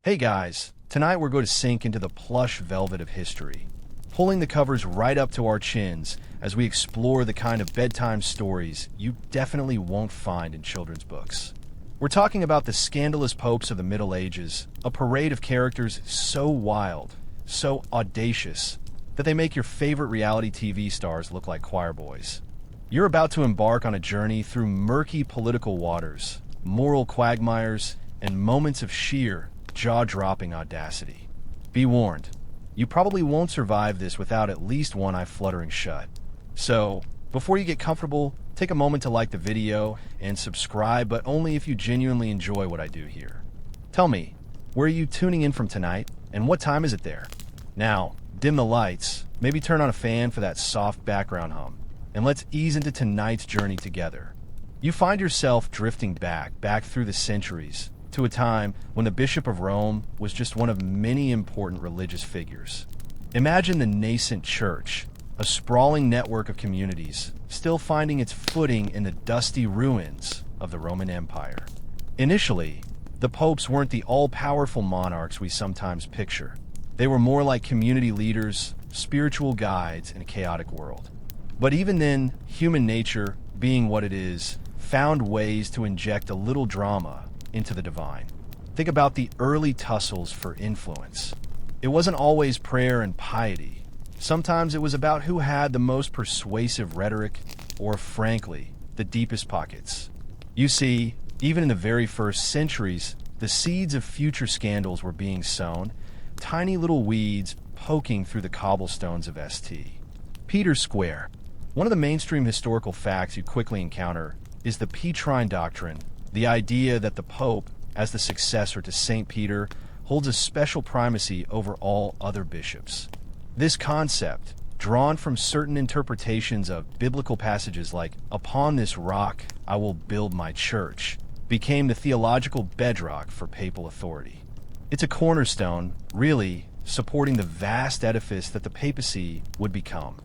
Hey guys, tonight we're going to sink into the plush velvet of history, pulling the covers right up to our chins as we explore the kind of bedtime stories you definitely won't find in children's books. We're talking about the scandalous popes of the Middle Ages, a parade of characters so wild, so audacious, that they make your favorite reality TV stars look like choir boys. You're about to embark on a journey through murky political waters, moral quagmires, and moments of sheer, jaw-dropping audacity. Be warned, you probably won't survive this without at least one eye fluttering shut. So, before you get comfortable, take a moment to like the video and subscribe, but only if you genuinely enjoy what I do here. Tell me, where are you tuning in from tonight, and what time is it there? Now, dim the lights, maybe turn on a fan for that soft background hum, and let's ease into tonight's journey together. You find yourself drifting back through the centuries, to a time when the Bishop of Rome was just one of many important religious figures. Imagine the nascent church, a sprawling network of communities, still finding its footing in the dusty ruins of the Roman Empire. Initially, the popes weren't the all-powerful monarchs we sometimes picture. They were more like community leaders, spiritual guides in a chaotic world. But even then, human nature, being what it is, found ways to inject a little drama into the divine. Think about the early tussles for influence. It wasn't always prayer and piety. Sometimes it was about who had the most persuasive rhetoric, or frankly, the deepest pockets. You see, even in the very first centuries, the seeds of future scandals were being sown, tiny little weeds poking through the cobblestones of St. Peter's Square. One of the mainstream historical facts you quickly encounter is the Petrine doctrine, the idea that the Pope, as the successor to St. Peter, holds a special primacy over all other bishops. This concept, drawn from certain interpretations of biblical passages like, "Upon this rock I will build my church," became the theological bedrock for papal authority. It's a cornerstone, really, supporting the vast edifice that the papacy would become.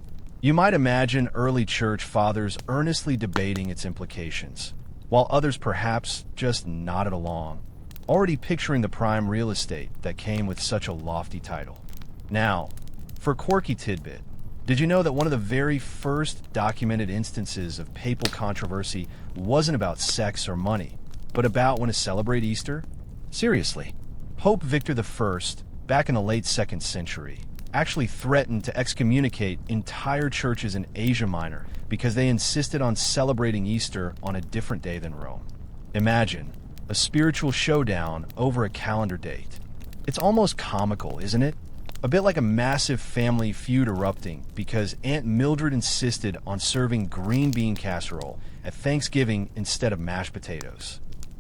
You might imagine early church fathers earnestly debating its implications, while others perhaps just nodded along, already picturing the prime real estate that came with such a lofty title. Now, for a quirky tidbit, did you know that one of the very first documented instances of papal controversy wasn't about sex or money, but about when to celebrate Easter? Seriously, Pope Victor I, back in the late 2nd century, actually threatened to excommunicate entire churches in Asia Minor because they insisted on celebrating Easter on a different day than Rome. Imagine a spiritual showdown over a calendar date. It's almost comical, isn't it? A bit like a massive family feud erupting because Aunt Mildred insisted on serving green bean casserole at Thanksgiving instead of mashed potatoes.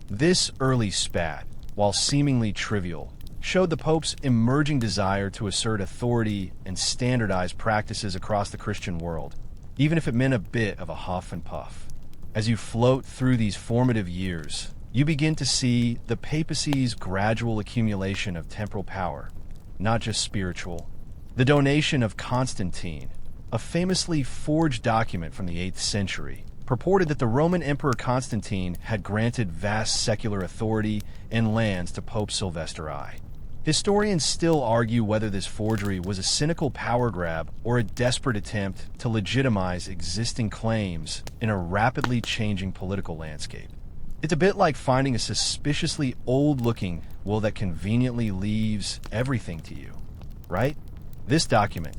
This early spat, while seemingly trivial, showed the Pope's emerging desire to assert authority and standardize practices across the Christian world, even if it meant a bit of a huff and puff. As you float through these formative years, you begin to see the papacy's gradual accumulation of temporal power, not just spiritual. The donation of Constantine, a famously forged document from the 8th century, purported that the Roman Emperor Constantine had granted vast secular authority and lands to Pope Sylvester I. Historians still argue whether this forgery was a cynical power grab or a desperate attempt to legitimize existing claims in a rapidly changing political landscape. It's a bit like finding a suspiciously old-looking will that conveniently leaves everything to you, right? This document,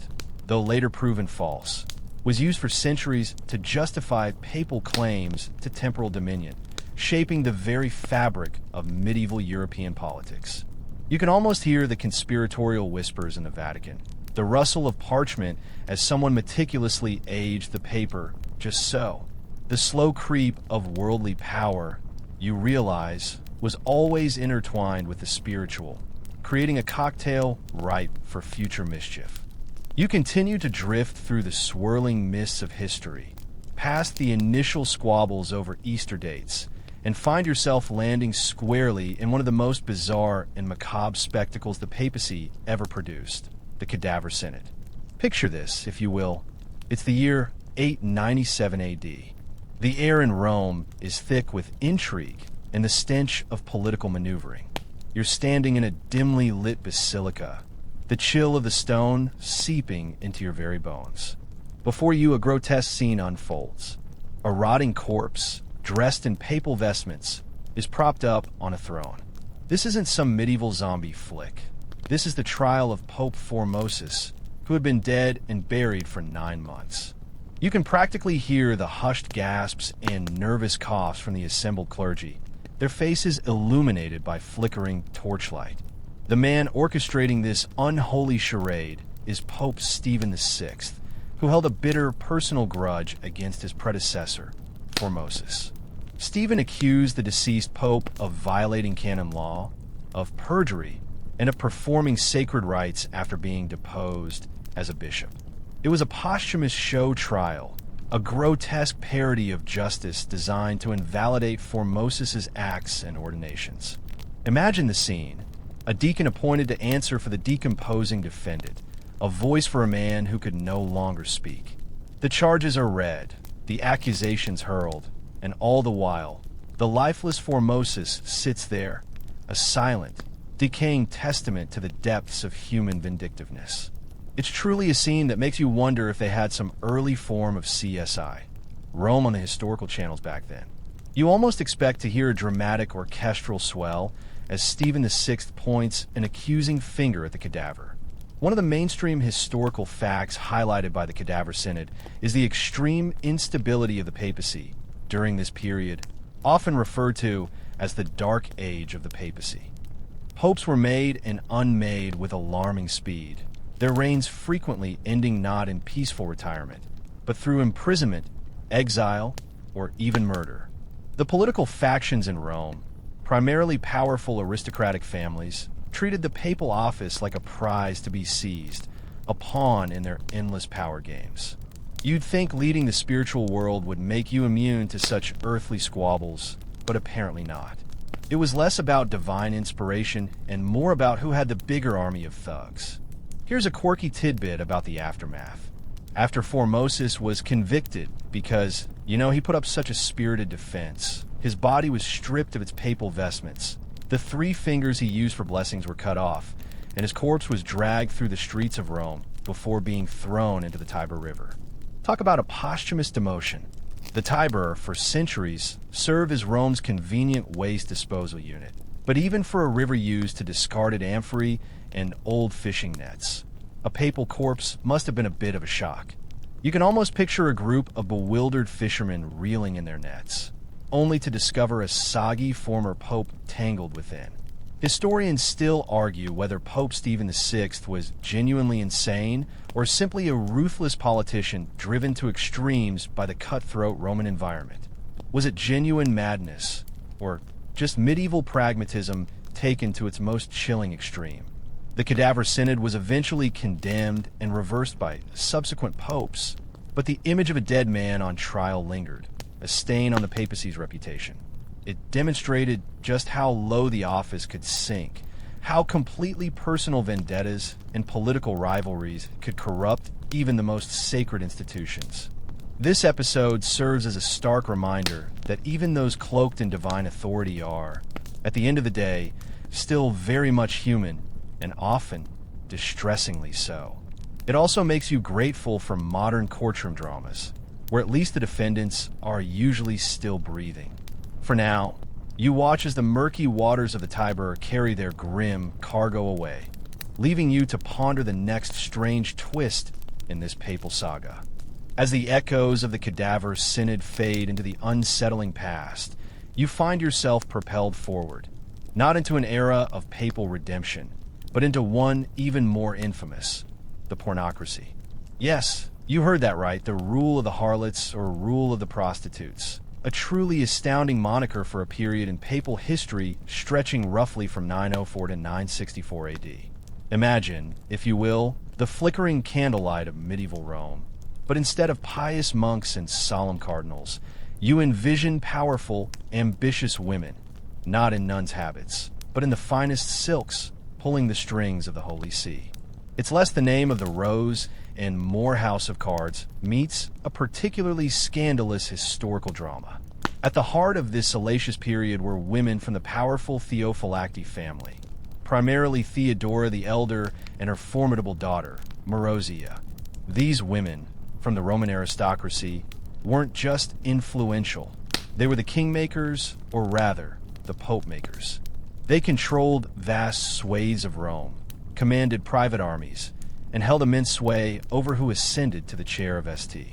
though later proven false, was used for centuries to justify papal claims to temporal dominion, shaping the very fabric of medieval European politics. You can almost hear the conspiratorial whispers in the Vatican, the rustle of parchment as someone meticulously aged the paper just so. The slow creep of worldly power, you realize, was always intertwined with the spiritual, creating a cocktail ripe for future mischief. You continue to drift through the swirling mists of history, past the initial squabbles over Easter dates, and find yourself landing squarely in one of the most bizarre and macabre spectacles the papacy ever produced, the Cadaver Synod. Picture this, if you will. It's the year 897 AD. The air in Rome is thick with intrigue and the stench of political maneuvering. You're standing in a dimly lit basilica, the chill of the stone seeping into your very bones. Before you, a grotesque scene unfolds. A rotting corpse, dressed in papal vestments, is propped up on a throne. This isn't some medieval zombie flick. This is the trial of Pope Formosus, who had been dead and buried for 9 months. You can practically hear the hushed gasps and nervous coughs from the assembled clergy, their faces illuminated by flickering torchlight. The man orchestrating this unholy charade is Pope Stephen VI, who held a bitter personal grudge against his predecessor, Formosus. Stephen accused the deceased pope of violating canon law, of perjury, and of performing sacred rites after being deposed as a bishop. It was a posthumous show trial, a grotesque parody of justice designed to invalidate Formosus's acts and ordinations. Imagine the scene: a deacon appointed to answer for the decomposing defendant, a voice for a man who could no longer speak. The charges are read, the accusations hurled, and all the while, the lifeless Formosus sits there, a silent, decaying testament to the depths of human vindictiveness. It's truly a scene that makes you wonder if they had some early form of CSI, Rome on the historical channels back then. You almost expect to hear a dramatic orchestral swell as Stephen VI points an accusing finger at the cadaver. One of the mainstream historical facts highlighted by the Cadaver Synod is the extreme instability of the papacy during this period, often referred to as the Dark Age of the papacy. Popes were made and unmade with alarming speed, their reigns frequently ending not in peaceful retirement, but through imprisonment, exile, or even murder. The political factions in Rome, primarily powerful aristocratic families, treated the papal office like a prize to be seized, a pawn in their endless power games. You'd think leading the spiritual world would make you immune to such earthly squabbles, but apparently not. It was less about divine inspiration and more about who had the bigger army of thugs. Here's a quirky tidbit about the aftermath. After Formosus was convicted because, he put up such a spirited defense, his body was stripped of its papal vestments. The 3 fingers he used for blessings were cut off, and his corpse was dragged through the streets of Rome before being thrown into the Tiber River. Talk about a posthumous demotion. The Tiber, for centuries, served as Rome's convenient waste disposal unit, but even for a river used to discarded amphorae and old fishing nets, a papal corpse must have been a bit of a shock. You can almost picture a group of bewildered fishermen reeling in their nets, only to discover a soggy former pope tangled within. Historians still argue whether Pope Stephen VI was genuinely insane or simply a ruthless politician driven to extremes by the cutthroat Roman environment. Was it genuine madness, or just medieval pragmatism taken to its most chilling extreme? The Cadaver Synod was eventually condemned and reversed by subsequent popes, but the image of a dead man on trial lingered, a stain on the papacy's reputation. It demonstrated just how low the office could sink, how completely personal vendettas and political rivalries could corrupt even the most sacred institutions. This episode serves as a stark reminder that even those cloaked in divine authority are, at the end of the day, still very much human, and often distressingly so. It also makes you grateful for modern courtroom dramas, where at least the defendants are usually still breathing. For now, you watch as the murky waters of the Tiber carry their grim cargo away, leaving you to ponder the next strange twist in this papal saga. As the echoes of the Cadaver Synod fade into the unsettling past, you find yourself propelled forward, not into an era of papal redemption, but into one even more infamous, the pornocracy. Yes, you heard that right, the rule of the harlots or rule of the prostitutes. A truly astounding moniker for a period in papal history stretching roughly from 904 to 964 AD. Imagine, if you will, the flickering candlelight of medieval Rome. But instead of pious monks and solemn cardinals, you envision powerful, ambitious women, not in nuns' habits, but in the finest silks, pulling the strings of the Holy See. It's less the name of the rose and more House of Cards meets a particularly scandalous historical drama. At the heart of this salacious period were women from the powerful Theophylacti family, primarily Theodora the Elder and her formidable daughter, Marozia. These women, from the Roman aristocracy, weren't just influential. They were the kingmakers, or rather, the pope-makers. They controlled vast swathes of Rome, commanded private armies, and held immense sway over who ascended to the chair of St.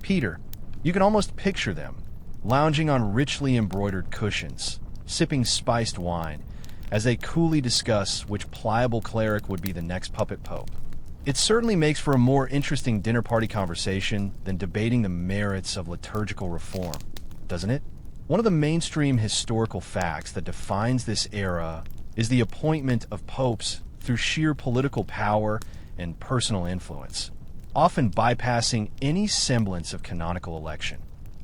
Peter. You can almost picture them, lounging on richly embroidered cushions, sipping spiced wine, as they coolly discuss which pliable cleric would be the next puppet pope. It certainly makes for a more interesting dinner party conversation than debating the merits of liturgical reform, doesn't it? One of the mainstream historical facts that defines this era is the appointment of popes through sheer political power and personal influence, often bypassing any semblance of canonical election.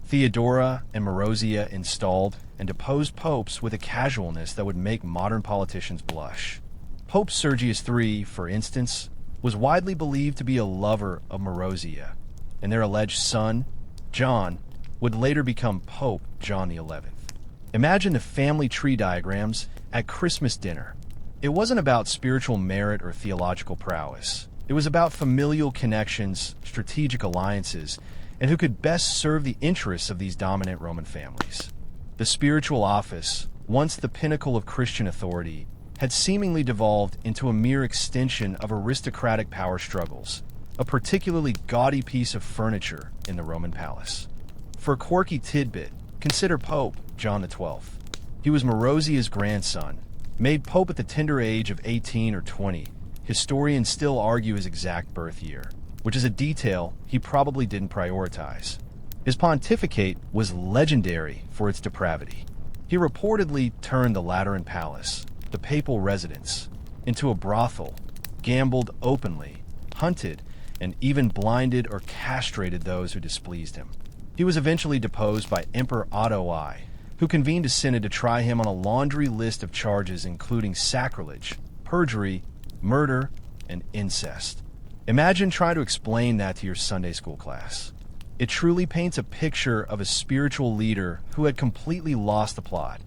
Theodora and Marozia installed and deposed popes with a casualness that would make modern politicians blush. Pope Sergius III, for instance, was widely believed to be a lover of Marozia, and their alleged son, John, would later become Pope John XI. Imagine the family tree diagrams at Christmas dinner. It wasn't about spiritual merit or theological prowess. It was about familial connections, strategic alliances, and who could best serve the interests of these dominant Roman families. The spiritual office, once the pinnacle of Christian authority, had seemingly devolved into a mere extension of aristocratic power struggles, a particularly gaudy piece of furniture in the Roman palace. For a quirky tidbit, consider Pope John XII. He was Marozia's grandson, made pope at the tender age of 18 or 20. Historians still argue his exact birth year, which is a detail he probably didn't prioritize. His pontificate was legendary for its depravity. He reportedly turned the Lateran Palace, the papal residence, into a brothel, gambled openly, hunted, and even blinded or castrated those who displeased him. He was eventually deposed by Emperor Otto I, who convened a synod to try him on a laundry list of charges including sacrilege, perjury, murder, and incest. Imagine trying to explain that to your Sunday school class. It truly paints a picture of a spiritual leader who had completely lost the plot,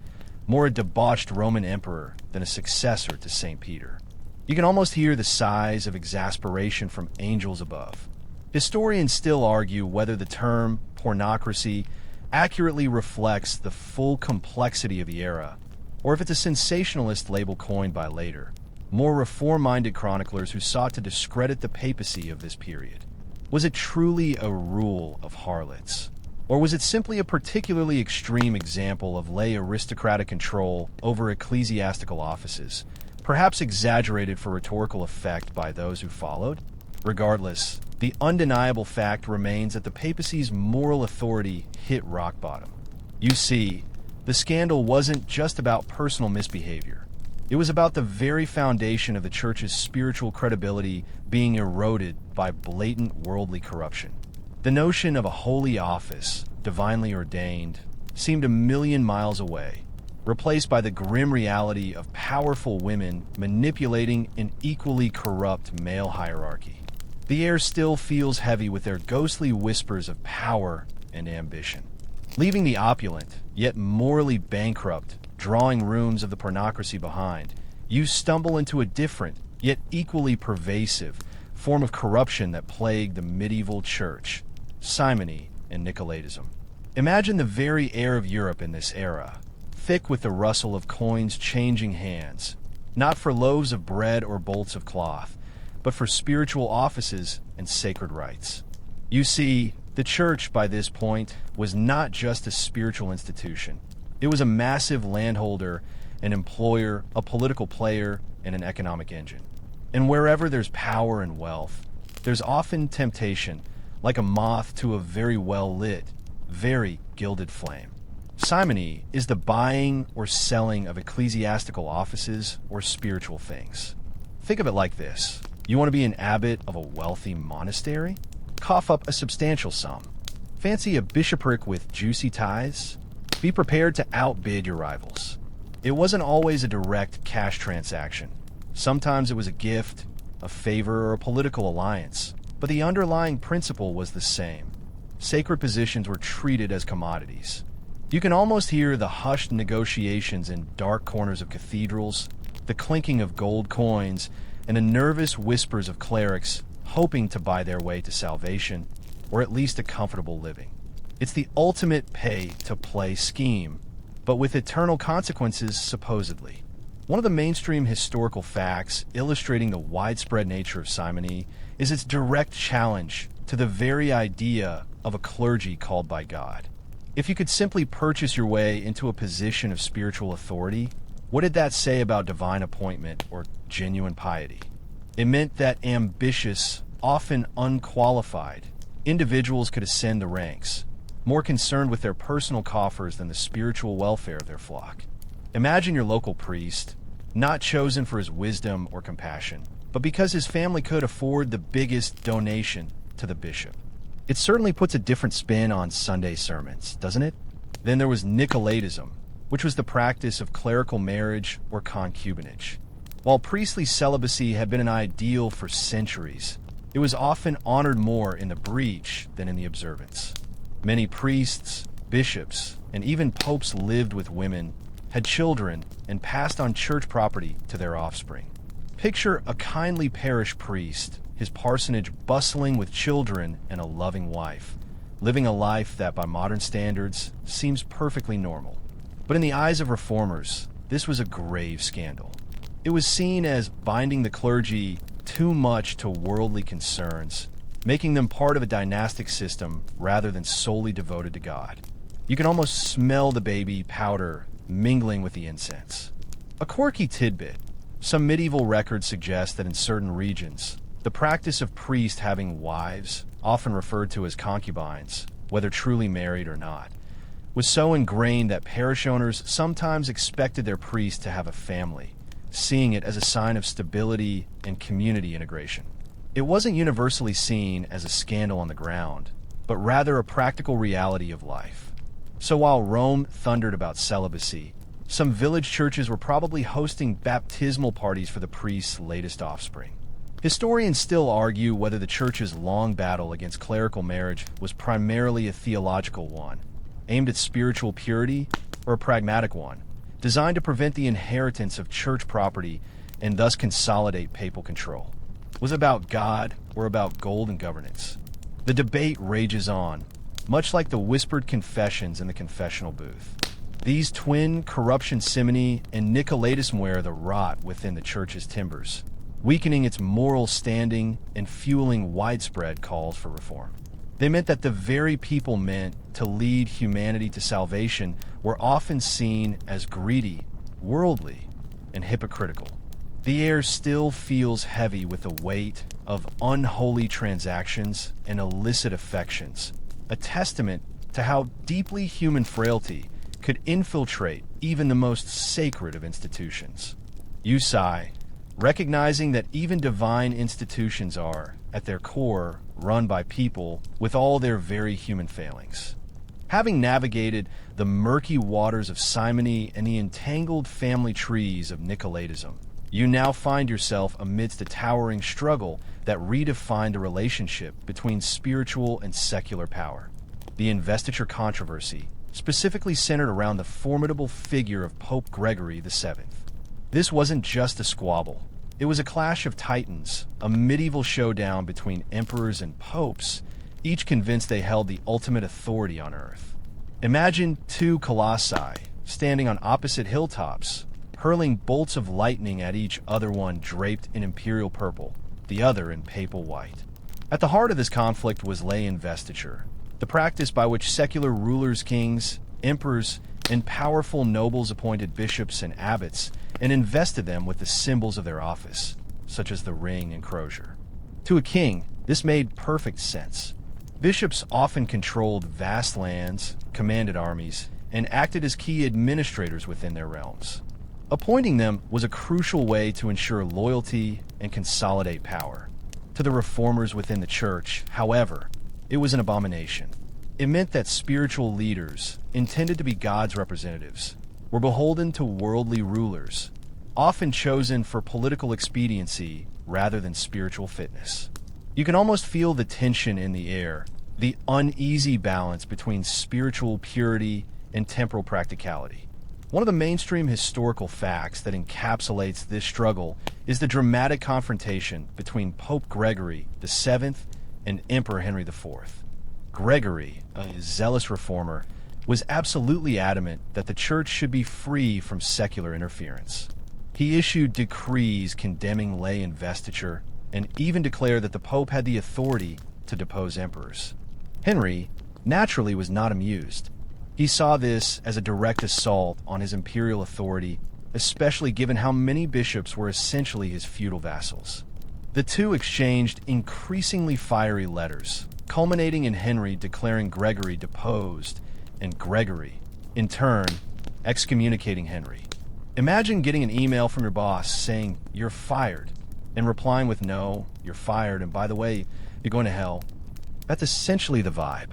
more a debauched Roman emperor than a successor to St. Peter. You can almost hear the sighs of exasperation from angels above. Historians still argue whether the term pornocracy accurately reflects the full complexity of the era, or if it's a sensationalist label coined by later, more reform-minded chroniclers who sought to discredit the papacy of this period. Was it truly a rule of harlots? Or was it simply a particularly extreme example of lay aristocratic control over ecclesiastical offices, perhaps exaggerated for rhetorical effect by those who followed? Regardless, the undeniable fact remains that the papacy's moral authority hit rock bottom. You see, the scandal wasn't just about personal misbehavior. It was about the very foundation of the church's spiritual credibility being eroded by blatant worldly corruption. The notion of a holy office, divinely ordained, seemed a million miles away, replaced by the grim reality of powerful women manipulating an equally corrupt male hierarchy. The air still feels heavy with their ghostly whispers of power and ambition. Leaving the opulent, yet morally bankrupt, drawing rooms of the pornocracy behind, you stumble into a different, yet equally pervasive, form of corruption that plagued the medieval church: simony and Nicolaitism. Imagine the very air of Europe in this era, thick with the rustle of coins changing hands, not for loaves of bread or bolts of cloth, but for spiritual offices and sacred rites. You see, the church, by this point, was not just a spiritual institution. It was a massive landholder, an employer, a political player, and an economic engine. And wherever there's power and wealth, there's often temptation, like a moth to a very well-lit, very gilded flame. Simony is the buying or selling of ecclesiastical offices or spiritual things. Think of it like this. You want to be an abbot of a wealthy monastery? Cough up a substantial sum. Fancy a bishopric with juicy tithes? Be prepared to outbid your rivals. It wasn't always a direct cash transaction. Sometimes it was a gift, a favor, or a political alliance, but the underlying principle was the same. Sacred positions were treated as commodities. You can almost hear the hushed negotiations in dark corners of cathedrals, the clinking of gold coins, and the nervous whispers of clerics hoping to buy their way to salvation, or at least a comfortable living. It's the ultimate pay-to-play scheme, but with eternal consequences, supposedly. One of the mainstream historical facts illustrating the widespread nature of simony is its direct challenge to the very idea of a clergy called by God. If you could simply purchase your way into a position of spiritual authority, what did that say about divine appointment or genuine piety? It meant that ambitious, often unqualified, individuals could ascend the ranks, more concerned with their personal coffers than the spiritual welfare of their flock. Imagine your local priest, not chosen for his wisdom or compassion, but because his family could afford the biggest donation to the bishop. It certainly puts a different spin on Sunday sermons, doesn't it? Then there was Nicolaitism, which was the practice of clerical marriage or concubinage. While priestly celibacy had been an ideal for centuries, it was often honored more in the breach than in the observance. Many priests, bishops, and even popes lived with women, had children, and passed on church property to their offspring. Picture a kindly parish priest, his parsonage bustling with children and a loving wife, living a life that, by modern standards, seems perfectly normal. But in the eyes of reformers, this was a grave scandal. It was seen as binding the clergy too much to worldly concerns, making them part of a dynastic system rather than solely devoted to God. You can almost smell the baby powder mingling with the incense. A quirky tidbit: some medieval records suggest that in certain regions, the practice of priests having wives, often referred to as concubines, whether truly married or not, was so ingrained that parish owners sometimes expected their priest to have a family, seeing it as a sign of stability and community integration. It wasn't universally seen as a scandal on the ground, but rather a practical reality of life. So while Rome thundered about celibacy, some village churches were probably hosting baptismal parties for the priest's latest offspring. Historians still argue whether the church's long battle against clerical marriage was primarily a theological one, aimed at spiritual purity, or a pragmatic one, designed to prevent the inheritance of church property and thus consolidate papal control. Was it about God or about gold and governance? The debate rages on, much like the whispered confessions in the confessional booth. These twin corruption simony and Nicolaitism wear the rot within the church's timbers, weakening its moral standing and fueling widespread calls for reform. They meant that the very people meant to lead humanity to salvation were often seen as greedy, worldly, and hypocritical. The air still feels heavy with the weight of unholy transactions and illicit affections, a testament to how deeply human frailty could infiltrate even the most sacred of institutions. You sigh, recognizing that even divine institutions are, at their core, run by people with all their very human failings. Having navigated the murky waters of simony and the entangled family trees of Nicolaitism, you now find yourself amidst a towering struggle that redefined the relationship between spiritual and secular power. The investiture controversy, specifically centered around the formidable figure of Pope Gregory VII. This wasn't just a squabble. It was a clash of titans, a medieval showdown between emperors and popes, each convinced they held the ultimate authority on earth. Imagine two colossi standing on opposite hilltops, hurling bolts of lightning at each other, one draped in imperial purple, the other in papal white. At the heart of this conflict was lay investiture, the practice by which secular rulers, kings, emperors, and powerful nobles appointed bishops and abbots and invested them with the symbols of their office, such as the ring and crozier. To a king, this made perfect sense. Bishops often controlled vast lands, commanded armies, and acted as key administrators within their realms. Appointing them was a crucial way to ensure loyalty and consolidate power. To the reformers within the church, however, it was an abomination. It meant that spiritual leaders, intended to be God's representatives, were beholden to worldly rulers, often chosen for political expediency rather than spiritual fitness. You can almost feel the tension in the air, the uneasy balance between spiritual purity and temporal practicality. One of the mainstream historical facts that encapsulates this struggle is the dramatic confrontation between Pope Gregory VII and Emperor Henry IV. Gregory, a zealous reformer, was absolutely adamant that the church should be free from secular interference. He issued decrees condemning lay investiture and even declared that the Pope had the authority to depose emperors. Henry, naturally, was not amused. He saw this as a direct assault on his imperial authority, especially given how many bishops were essentially his feudal vassals. The two exchanged increasingly fiery letters, culminating in Henry declaring Gregory deposed and Gregory, in turn, excommunicating Henry. Imagine getting an email from your boss saying you're fired and replying with no, you're fired, and by the way, you're going to hell. That's essentially the vibe.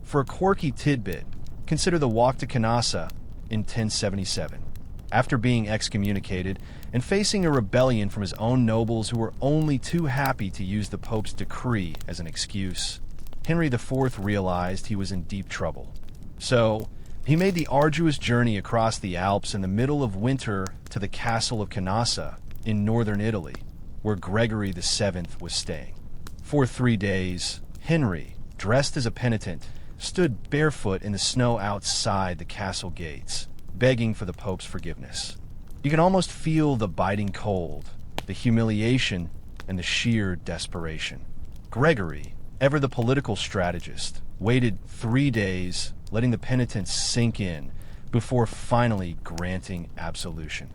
For a quirky tidbit, consider the walk to Canossa in 1077. After being excommunicated and facing a rebellion from his own nobles who were only too happy to use the Pope's decree as an excuse, Henry IV realized he was in deep trouble. So, he made the arduous journey across the Alps in the middle of winter to the castle of Canossa in northern Italy, where Gregory VII was staying. For 3 days, Henry, dressed as a penitent, stood barefoot in the snow outside the castle gates, begging for the Pope's forgiveness. You can almost feel the biting cold, the humiliation, and the sheer desperation. Gregory, ever the political strategist, waited 3 days, letting the penitence sink in before finally granting absolution.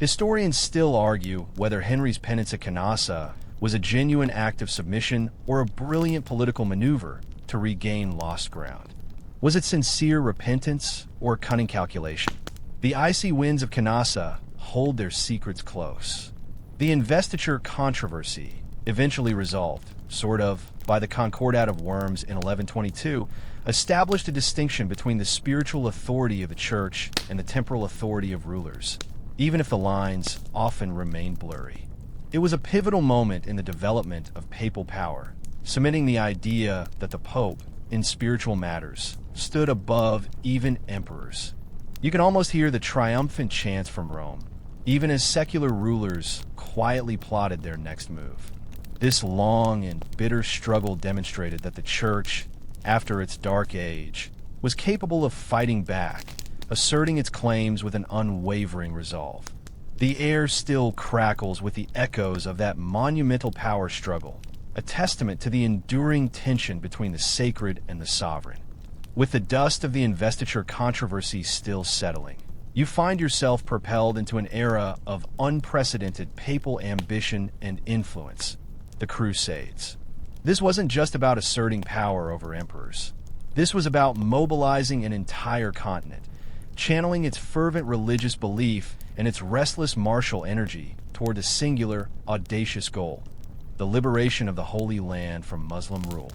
Historians still argue whether Henry's penance at Canossa was a genuine act of submission or a brilliant political maneuver to regain lost ground. Was it sincere repentance or cunning calculation? The icy winds of Canossa hold their secrets close. The investiture controversy, eventually resolved, sort of, by the Concordat of Worms in 1122, established a distinction between the spiritual authority of the church and the temporal authority of rulers, even if the lines often remain blurry. It was a pivotal moment in the development of papal power, cementing the idea that the Pope, in spiritual matters, stood above even emperors. You can almost hear the triumphant chants from Rome, even as secular rulers quietly plotted their next move. This long and bitter struggle demonstrated that the Church, after its dark age, was capable of fighting back, asserting its claims with an unwavering resolve. The air still crackles with the echoes of that monumental power struggle, a testament to the enduring tension between the sacred and the sovereign. With the dust of the investiture controversy still settling, you find yourself propelled into an era of unprecedented papal ambition and influence, the Crusades. This wasn't just about asserting power over emperors. This was about mobilizing an entire continent, channeling its fervent religious belief and its restless martial energy toward a singular, audacious goal: the liberation of the Holy Land from Muslim rule.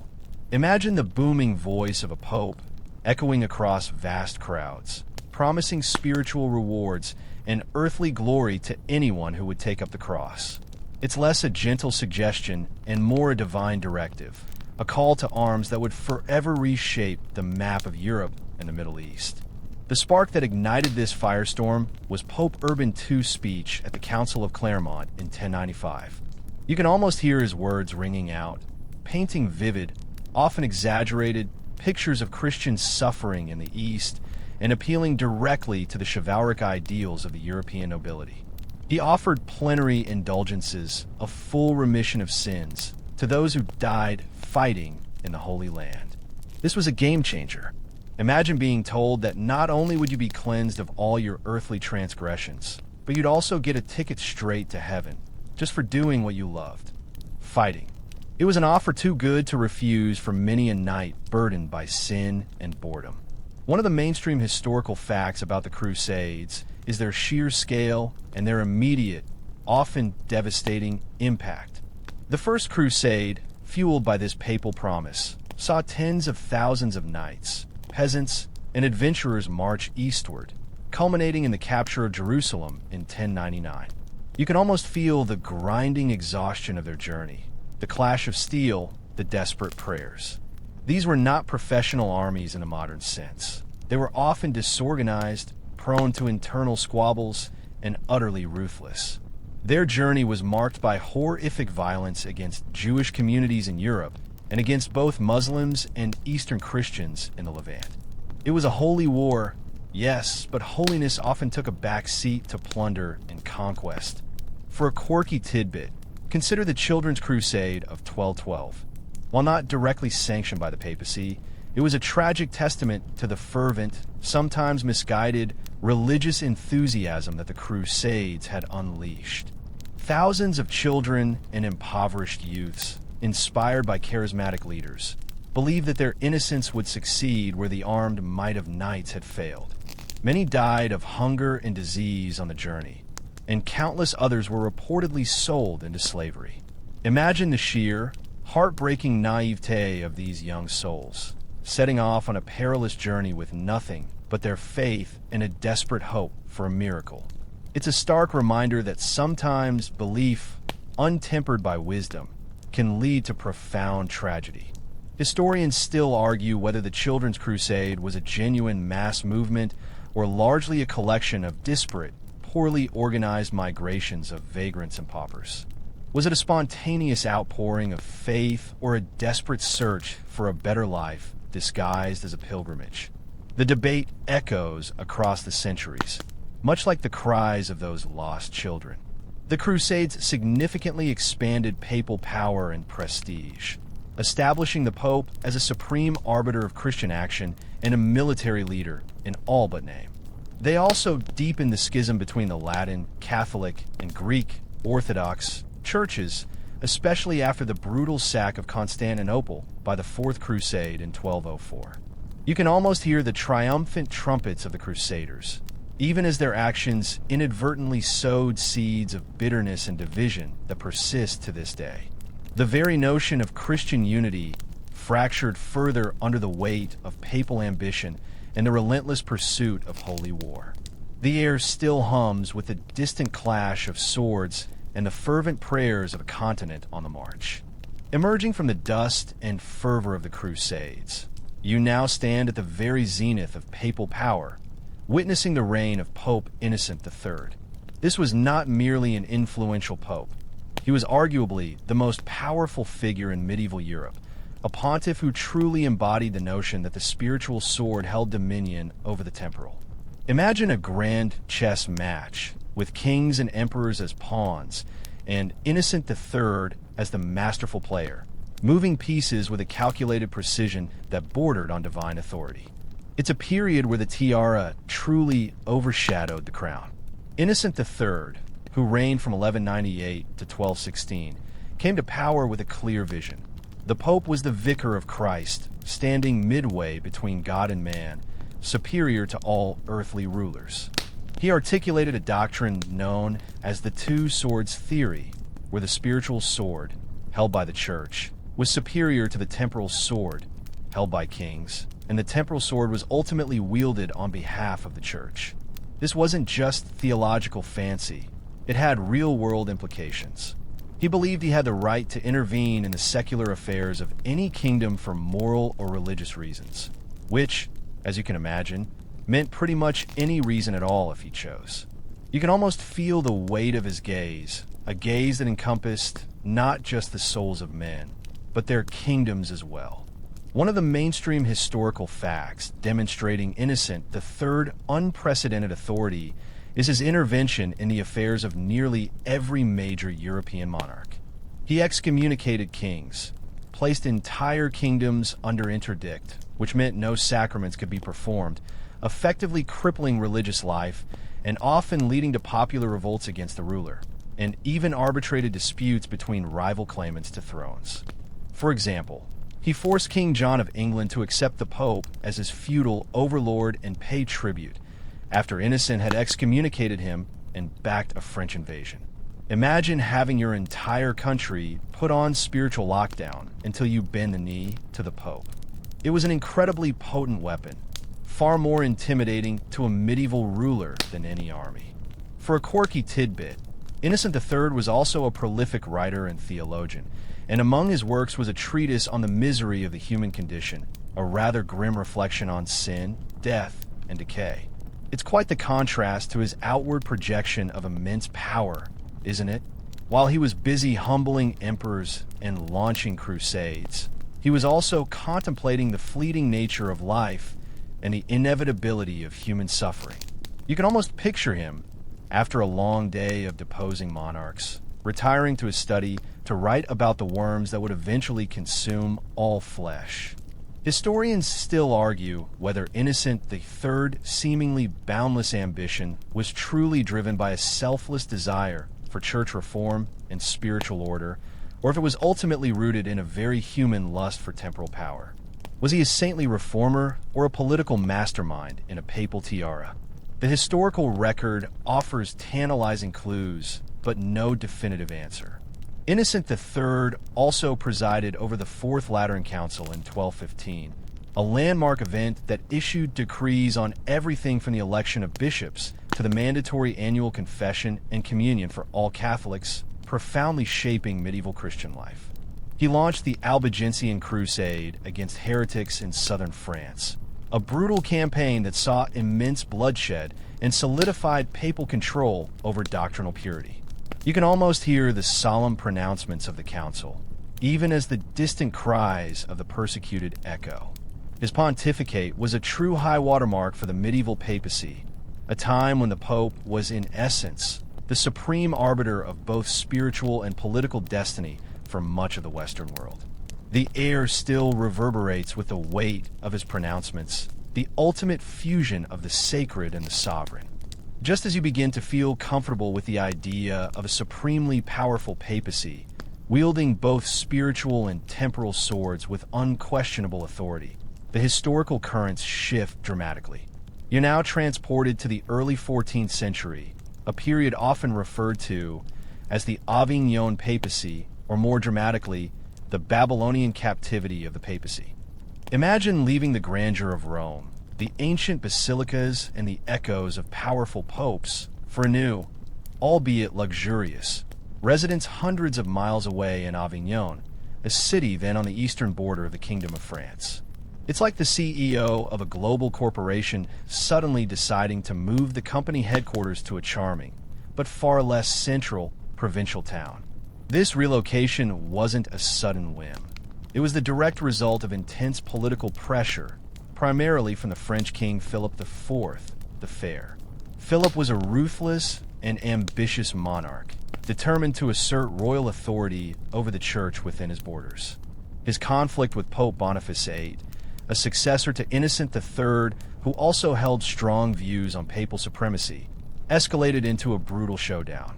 Imagine the booming voice of a pope echoing across vast crowds, promising spiritual rewards and earthly glory to anyone who would take up the cross. It's less a gentle suggestion and more a divine directive, a call to arms that would forever reshape the map of Europe and the Middle East. The spark that ignited this firestorm was Pope Urban II's speech at the Council of Clermont in 1095. You can almost hear his words ringing out, painting vivid, often exaggerated, pictures of Christian suffering in the East and appealing directly to the chivalric ideals of the European nobility. He offered plenary indulgences, a full remission of sins, to those who died fighting in the Holy Land. This was a game changer. Imagine being told that not only would you be cleansed of all your earthly transgressions, but you'd also get a ticket straight to heaven, just for doing what you loved: fighting. It was an offer too good to refuse for many a night burdened by sin and boredom. One of the mainstream historical facts about the Crusades is their sheer scale and their immediate, often devastating impact. The First Crusade, fueled by this papal promise, saw tens of thousands of knights, peasants, and adventurers march eastward, culminating in the capture of Jerusalem in 1099. You can almost feel the grinding exhaustion of their journey, the clash of steel, the desperate prayers. These were not professional armies in a modern sense. They were often disorganized, prone to internal squabbles, and utterly ruthless. Their journey was marked by horrific violence against Jewish communities in Europe and against both Muslims and Eastern Christians in the Levant. It was a holy war, yes, but holiness often took a back seat to plunder and conquest. For a quirky tidbit, consider the Children's Crusade of 1212. While not directly sanctioned by the papacy, it was a tragic testament to the fervent, sometimes misguided, religious enthusiasm that the Crusades had unleashed. Thousands of children and impoverished youths, inspired by charismatic leaders, believed that their innocence would succeed where the armed might of knights had failed. Many died of hunger and disease on the journey, and countless others were reportedly sold into slavery. Imagine the sheer, heartbreaking naivete of these young souls, setting off on a perilous journey with nothing but their faith and a desperate hope for a miracle. It's a stark reminder that sometimes belief, untempered by wisdom, can lead to profound tragedy. Historians still argue whether the Children's Crusade was a genuine mass movement or largely a collection of disparate, poorly organized migrations of vagrants and paupers. Was it a spontaneous outpouring of faith or a desperate search for a better life disguised as a pilgrimage? The debate echoes across the centuries, much like the cries of those lost children. The Crusades significantly expanded papal power and prestige, establishing the Pope as a supreme arbiter of Christian action and a military leader in all but name. They also deepened the schism between the Latin, Catholic, and Greek Orthodox churches, especially after the brutal sack of Constantinople by the Fourth Crusade in 1204. You can almost hear the triumphant trumpets of the Crusaders, even as their actions inadvertently sowed seeds of bitterness and division that persist to this day. The very notion of Christian unity fractured further under the weight of papal ambition and the relentless pursuit of holy war. The air still hums with the distant clash of swords and the fervent prayers of a continent on the march. Emerging from the dust and fervor of the Crusades, you now stand at the very zenith of papal power, witnessing the reign of Pope Innocent III. This was not merely an influential pope. He was arguably the most powerful figure in medieval Europe, a pontiff who truly embodied the notion that the spiritual sword held dominion over the temporal. Imagine a grand chess match, with kings and emperors as pawns, and Innocent III as the masterful player, moving pieces with a calculated precision that bordered on divine authority. It's a period where the tiara truly overshadowed the crown. Innocent III, who reigned from 1198 to 1216, came to power with a clear vision. The Pope was the vicar of Christ, standing midway between God and man, superior to all earthly rulers. He articulated a doctrine known as the two swords theory, where the spiritual sword, held by the church, was superior to the temporal sword, held by kings, and the temporal sword was ultimately wielded on behalf of the church. This wasn't just theological fancy, it had real-world implications. He believed he had the right to intervene in the secular affairs of any kingdom for moral or religious reasons, which, as you can imagine, meant pretty much any reason at all if he chose. You can almost feel the weight of his gaze, a gaze that encompassed not just the souls of men, but their kingdoms as well. One of the mainstream historical facts demonstrating Innocent III's unprecedented authority is his intervention in the affairs of nearly every major European monarch. He excommunicated kings, placed entire kingdoms under interdict, which meant no sacraments could be performed, effectively crippling religious life and often leading to popular revolts against the ruler, and even arbitrated disputes between rival claimants to thrones. For example, he forced King John of England to accept the Pope as his feudal overlord and pay tribute, after Innocent had excommunicated him and backed a French invasion. Imagine having your entire country put on spiritual lockdown until you bend the knee to the Pope. It was an incredibly potent weapon, far more intimidating to a medieval ruler than any army. For a quirky tidbit, Innocent III was also a prolific writer and theologian, and among his works was a treatise on the misery of the human condition, a rather grim reflection on sin, death, and decay. It's quite the contrast to his outward projection of immense power, isn't it? While he was busy humbling emperors and launching crusades, he was also contemplating the fleeting nature of life and the inevitability of human suffering. You can almost picture him, after a long day of deposing monarchs, retiring to his study to write about the worms that would eventually consume all flesh. Historians still argue whether Innocent III's seemingly boundless ambition was truly driven by a selfless desire for church reform and spiritual order, or if it was ultimately rooted in a very human lust for temporal power. Was he a saintly reformer or a political mastermind in a papal tiara? The historical record offers tantalizing clues, but no definitive answer. Innocent III also presided over the Fourth Lateran Council in 1215, a landmark event that issued decrees on everything from the election of bishops to the mandatory annual confession and communion for all Catholics, profoundly shaping medieval Christian life. He launched the Albigensian Crusade against heretics in southern France, a brutal campaign that saw immense bloodshed and solidified papal control over doctrinal purity. You can almost hear the solemn pronouncements of the council, even as the distant cries of the persecuted echo. His pontificate was a true high watermark for the medieval papacy, a time when the Pope was in essence the supreme arbiter of both spiritual and political destiny for much of the Western world. The air still reverberates with the weight of his pronouncements, the ultimate fusion of the sacred and the sovereign. Just as you begin to feel comfortable with the idea of a supremely powerful papacy, wielding both spiritual and temporal swords with unquestionable authority, the historical currents shift dramatically. You're now transported to the early 14th century, a period often referred to as the Avignon papacy, or more dramatically, the Babylonian captivity of the papacy. Imagine leaving the grandeur of Rome, the ancient basilicas and the echoes of powerful popes, for a new, albeit luxurious, residence hundreds of miles away in Avignon, a city then on the eastern border of the Kingdom of France. It's like the CEO of a global corporation suddenly deciding to move the company headquarters to a charming, but far less central, provincial town. This relocation wasn't a sudden whim. It was the direct result of intense political pressure, primarily from the French King Philip IV the Fair. Philip was a ruthless and ambitious monarch, determined to assert royal authority over the church within his borders. His conflict with Pope Boniface VIII, a successor to Innocent III who also held strong views on papal supremacy, escalated into a brutal showdown.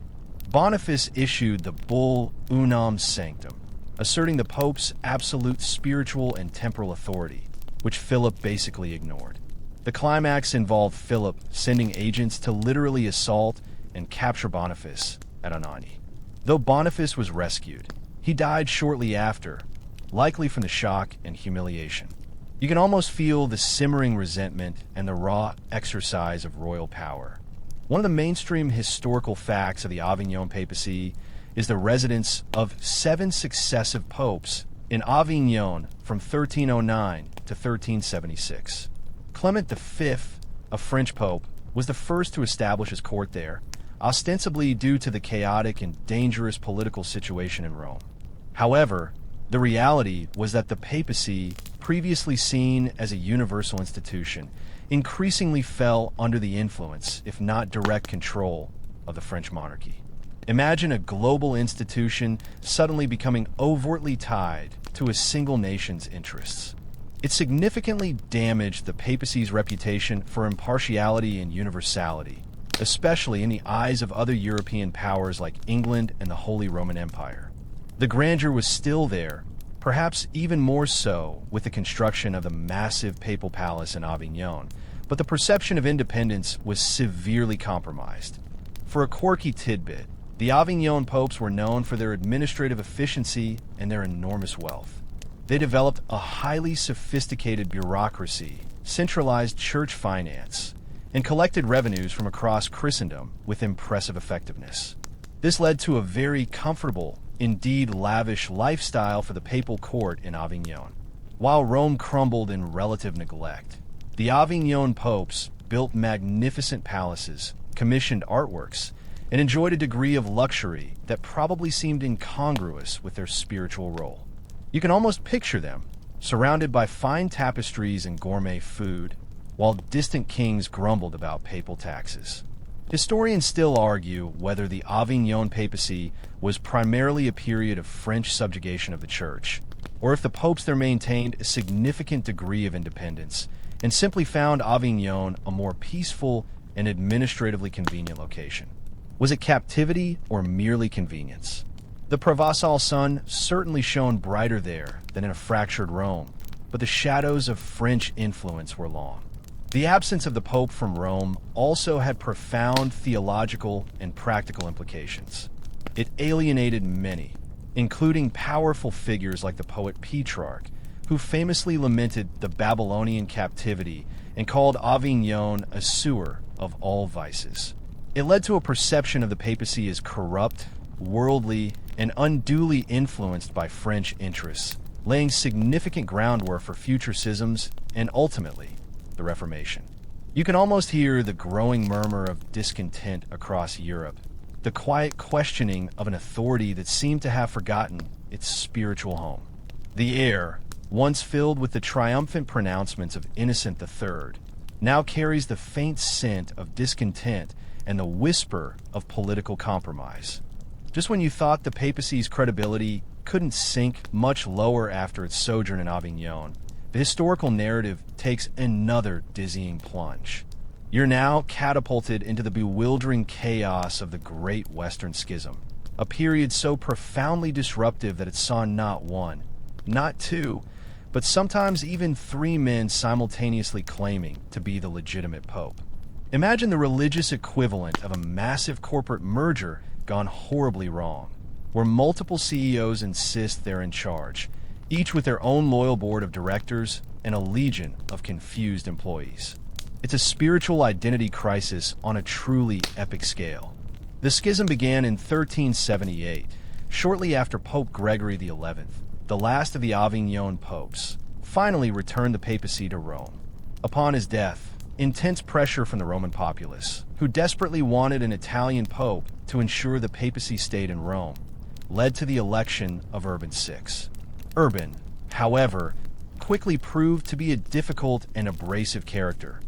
Boniface issued the bull Unam Sanctum, asserting the Pope's absolute spiritual and temporal authority, which Philip basically ignored. The climax involved Philip sending agents to literally assault and capture Boniface at Anagni. Though Boniface was rescued, he died shortly after, likely from the shock and humiliation. You can almost feel the simmering resentment and the raw exercise of royal power. One of the mainstream historical facts of the Avignon papacy is the residence of 7 successive popes in Avignon from 1309 to 1376. Clement V, a French pope, was the first to establish his court there, ostensibly due to the chaotic and dangerous political situation in Rome. However, the reality was that the papacy, previously seen as a universal institution, increasingly fell under the influence, if not direct control, of the French monarchy. Imagine a global institution suddenly becoming overtly tied to a single nation's interests. It significantly damaged the papacy's reputation for impartiality and universality, especially in the eyes of other European powers like England and the Holy Roman Empire. The grandeur was still there, perhaps even more so with the construction of the massive papal palace in Avignon, but the perception of independence was severely compromised. For a quirky tidbit, the Avignon popes were known for their administrative efficiency and their enormous wealth. They developed a highly sophisticated bureaucracy, centralized church finance, and collected revenues from across Christendom with impressive effectiveness. This led to a very comfortable, indeed lavish lifestyle for the papal court in Avignon. While Rome crumbled in relative neglect, the Avignon popes built magnificent palaces, commissioned artworks, and enjoyed a degree of luxury that probably seemed incongruous with their spiritual role. You can almost picture them, surrounded by fine tapestries and gourmet food, while distant kings grumbled about papal taxes. Historians still argue whether the Avignon papacy was primarily a period of French subjugation of the Church, or if the popes there maintained a significant degree of independence and simply found Avignon a more peaceful and administratively convenient location. Was it captivity or merely convenience? The Provençal sun certainly shone brighter there than in a fractured Rome, but the shadows of French influence were long. The absence of the Pope from Rome also had profound theological and practical implications. It alienated many, including powerful figures like the poet Petrarch, who famously lamented the Babylonian captivity and called Avignon a sewer of all vices. It led to a perception of the papacy as corrupt, worldly, and unduly influenced by French interests, laying significant groundwork for future schisms and ultimately the Reformation. You can almost hear the growing murmur of discontent across Europe, the quiet questioning of an authority that seemed to have forgotten its spiritual home. The air, once filled with the triumphant pronouncements of Innocent III, now carries the faint scent of discontent and the whisper of political compromise. Just when you thought the papacy's credibility couldn't sink much lower after its sojourn in Avignon, the historical narrative takes another dizzying plunge. You're now catapulted into the bewildering chaos of the Great Western Schism, a period so profoundly disruptive that it saw not one, not two, but sometimes even three men simultaneously claiming to be the legitimate pope. Imagine the religious equivalent of a massive corporate merger gone horribly wrong, where multiple CEOs insist they're in charge, each with their own loyal board of directors and a legion of confused employees. It's a spiritual identity crisis on a truly epic scale. The schism began in 1378, shortly after Pope Gregory XI, the last of the Avignon popes, finally returned the papacy to Rome. Upon his death, intense pressure from the Roman populace, who desperately wanted an Italian pope to ensure the papacy stayed in Rome, led to the election of Urban VI. Urban, however, quickly proved to be a difficult and abrasive character,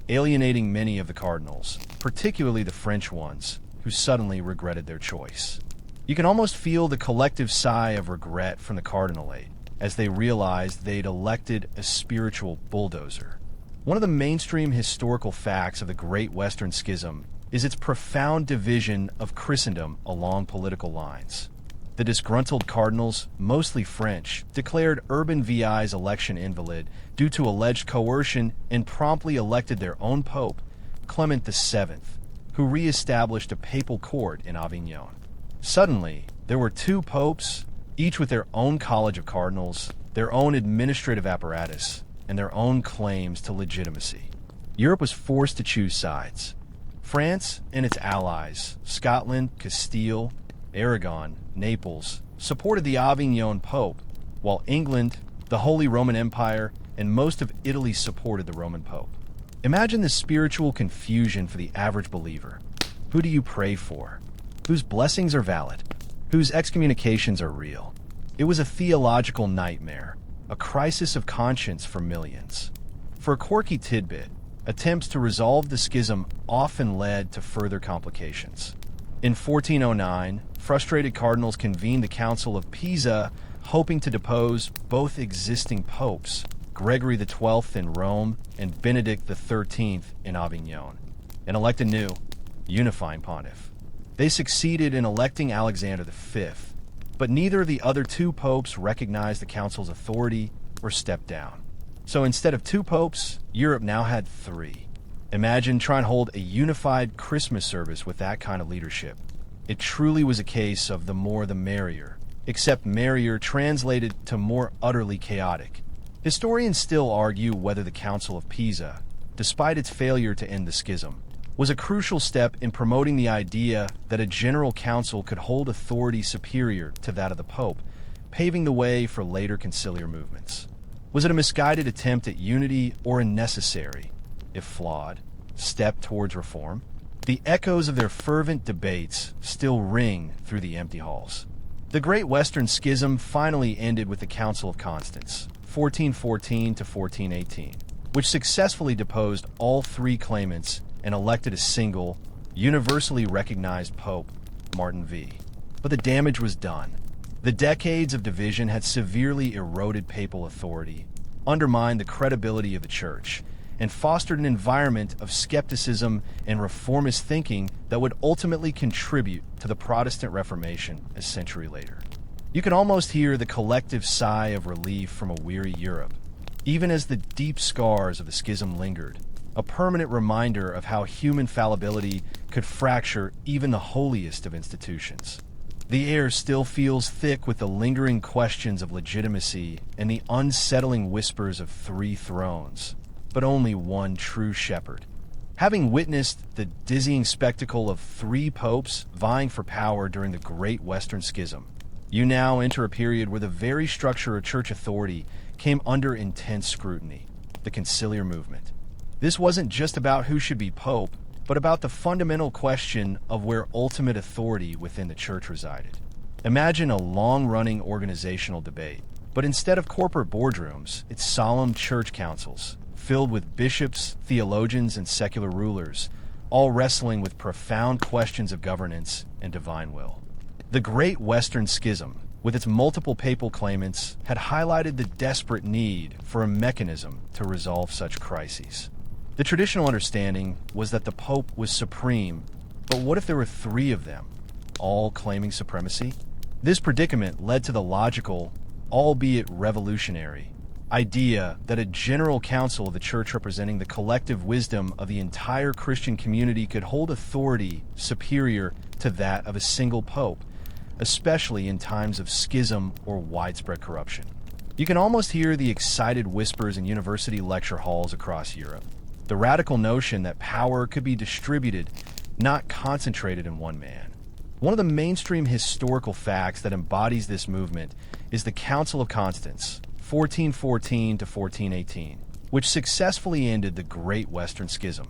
alienating many of the cardinals, particularly the French ones, who suddenly regretted their choice. You can almost feel the collective sigh of regret from the cardinalate as they realized they'd elected a spiritual bulldozer. One of the mainstream historical facts of the Great Western Schism is its profound division of Christendom along political lines. The disgruntled cardinals, mostly French, declared Urban VI's election invalid due to alleged coercion and promptly elected their own pope, Clement VII, who re-established a papal court in Avignon. Suddenly, there were two popes, each with their own college of cardinals, their own administrative apparatus, and their own claims to legitimacy. Europe was forced to choose sides. France and its allies, Scotland, Castile, Aragon, Naples, supported the Avignon Pope, while England, the Holy Roman Empire, and most of Italy supported the Roman Pope. Imagine the spiritual confusion for the average believer. Who do you pray for? Whose blessings are valid? Whose excommunications are real? It was a theological nightmare, a crisis of conscience for millions. For a quirky tidbit, attempts to resolve the schism often led to further complications. In 1409, frustrated cardinals convened the Council of Pisa, hoping to depose both existing popes, Gregory XII in Rome and Benedict XIII in Avignon, and elect a new, unifying pontiff. They succeeded in electing Alexander V, but neither of the other two popes recognized the council's authority or stepped down. So instead of two popes, Europe now had three. Imagine trying to hold a unified Christmas service with that kind of leadership. It truly was a case of the more the merrier, except merrier translated to more utterly chaotic. Historians still argue whether the Council of Pisa, despite its failure to end the schism, was a crucial step in promoting the idea that a general council could hold authority superior to that of the Pope, paving the way for later conciliar movements. Was it a misguided attempt at unity or a necessary, if flawed, step towards reform? The echoes of their fervent debates still ring through the empty halls. The Great Western Schism finally ended with the Council of Constance, 1414 to 1418, which successfully deposed all three claimants and elected a single, universally recognized pope, Martin V. But the damage was done. The decades of division had severely eroded papal authority, undermined the credibility of the Church, and fostered an environment of skepticism and reformist thinking that would ultimately contribute to the Protestant Reformation a century later. You can almost hear the collective sigh of relief from a weary Europe, even as the deep scars of the schism lingered, a permanent reminder of how human fallibility could fracture even the holiest of institutions. The air still feels thick with the lingering questions of legitimacy and the unsettling whispers of three thrones, but only one true shepherd. Having witnessed the dizzying spectacle of three popes vying for power during the Great Western Schism, you now enter a period where the very structure of church authority came under intense scrutiny, the conciliar movement. This wasn't just about who should be pope, but about the fundamental question of where ultimate authority within the church resided. Imagine a long-running organizational debate, but instead of corporate boardrooms, it's solemn church councils, filled with bishops, theologians, and secular rulers, all wrestling with profound questions of governance and divine will. The Great Western Schism, with its multiple papal claimants, had highlighted the desperate need for a mechanism to resolve such crises. The traditional understanding was that the Pope was supreme, but what if there were three of them, all claiming supremacy? This predicament led to the logical, albeit revolutionary, idea that a general council of the Church representing the collective wisdom of the entire Christian community could hold authority superior to that of a single Pope, especially in times of schism or widespread corruption. You can almost hear the excited whispers in university lecture halls across Europe. The radical notion that power could be distributed, not concentrated in one man. One of the mainstream historical facts that embodies this movement is the Council of Constance, 1414 to 1418, which successfully ended the Great Western Schism.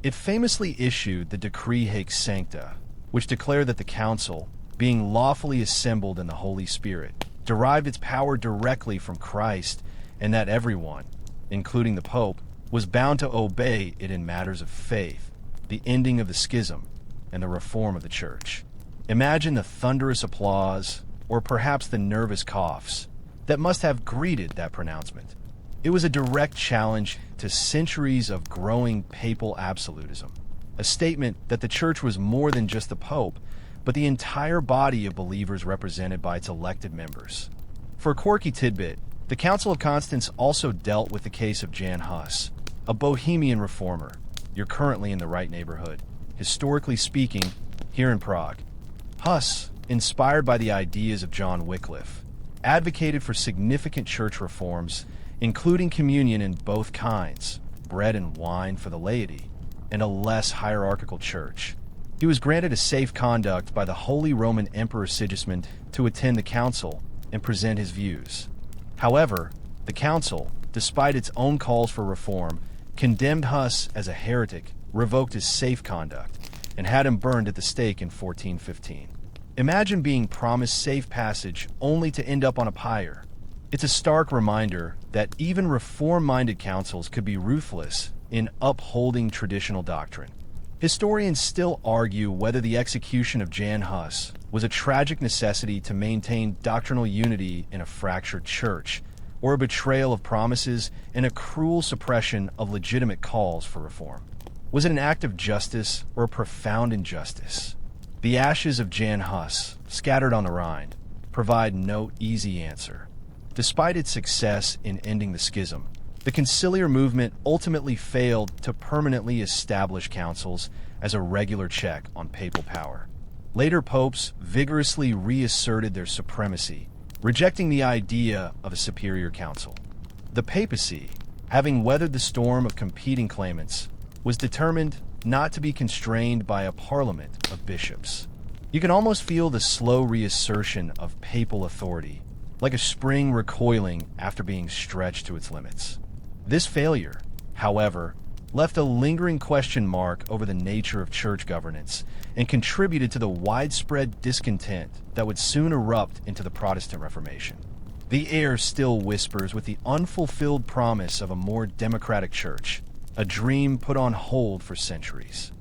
It famously issued the Decree Haec Sancta, which declared that the council, being lawfully assembled in the Holy Spirit, derived its power directly from Christ, and that everyone, including the Pope, was bound to obey it in matters of faith, the ending of the schism, and the reform of the Church. Imagine the thunderous applause, or perhaps the nervous coughs, that must have greeted that pronouncement. It was a direct challenge to centuries of growing papal absolutism, a statement that the Church was more than just the Pope, but the entire body of believers represented by its elected members. For a quirky tidbit, the Council of Constance also dealt with the case of Jan Hus, a Bohemian reformer. You're currently in the right neighborhood, historically speaking, here in Prague. Hus, inspired by the ideas of John Wycliffe, advocated for significant church reforms, including communion in both kinds, bread and wine for the laity, and a less hierarchical church. He was granted a safe conduct by the Holy Roman Emperor Sigismund to attend the council and present his views. However, the council, despite its own calls for reform, condemned Hus as a heretic, revoked his safe conduct, and had him burned at the stake in 1415. Imagine being promised safe passage only to end up on a pyre. It's a stark reminder that even reform-minded councils could be ruthless in upholding traditional doctrine. Historians still argue whether the execution of Jan Hus was a tragic necessity to maintain doctrinal unity in a fractured church, or a betrayal of promises and a cruel suppression of legitimate calls for reform. Was it an act of justice or a profound injustice? The ashes of Jan Hus, scattered on the Rhine, provide no easy answer. Despite its success in ending the schism, the conciliar movement ultimately failed to permanently establish councils as a regular check on papal power. Later popes vigorously reasserted their supremacy, rejecting the idea of a superior council. The papacy, having weathered the storm of competing claimants, was determined not to be constrained by a parliament of bishops. You can almost feel the slow reassertion of papal authority, like a spring recoiling after being stretched to its limits. This failure, however, left a lingering question mark over the nature of church governance and contributed to the widespread discontent that would soon erupt into the Protestant Reformation. The air still whispers with the unfulfilled promise of a more democratic church, a dream put on hold for centuries.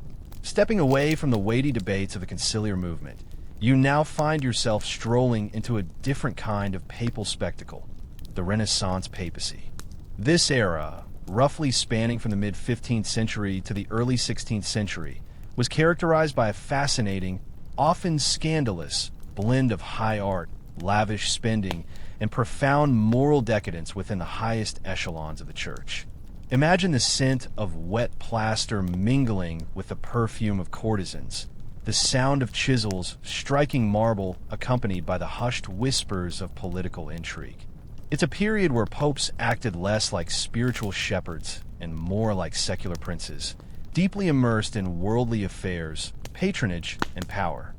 Stepping away from the weighty debates of the conciliar movement, you now find yourself strolling into a different kind of papal spectacle, the Renaissance papacy. This era, roughly spanning from the mid-15th century to the early 16th century, was characterized by a fascinating, often scandalous, blend of high art, lavish spending, and profound moral decadence within the highest echelons of the church. Imagine the scent of wet plaster mingling with the perfume of courtesans, the sound of chisels striking marble accompanied by the hushed whispers of political intrigue. It's a period where popes acted less like spiritual shepherds and more like secular princes, deeply immersed in worldly affairs, patronage, and power.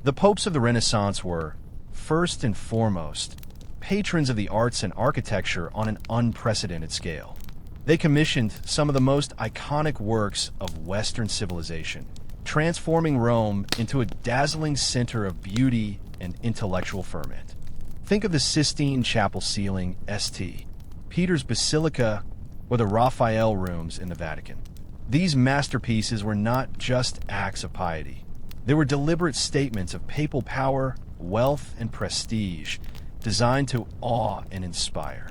The popes of the Renaissance were, first and foremost, patrons of the arts and architecture on an unprecedented scale. They commissioned some of the most iconic works of Western civilization, transforming Rome into a dazzling center of beauty and intellectual ferment. Think of the Sistine Chapel ceiling, St. Peter's Basilica, or the Raphael rooms in the Vatican. These masterpieces were not just acts of piety. They were deliberate statements of papal power, wealth, and prestige, designed to awe and inspire.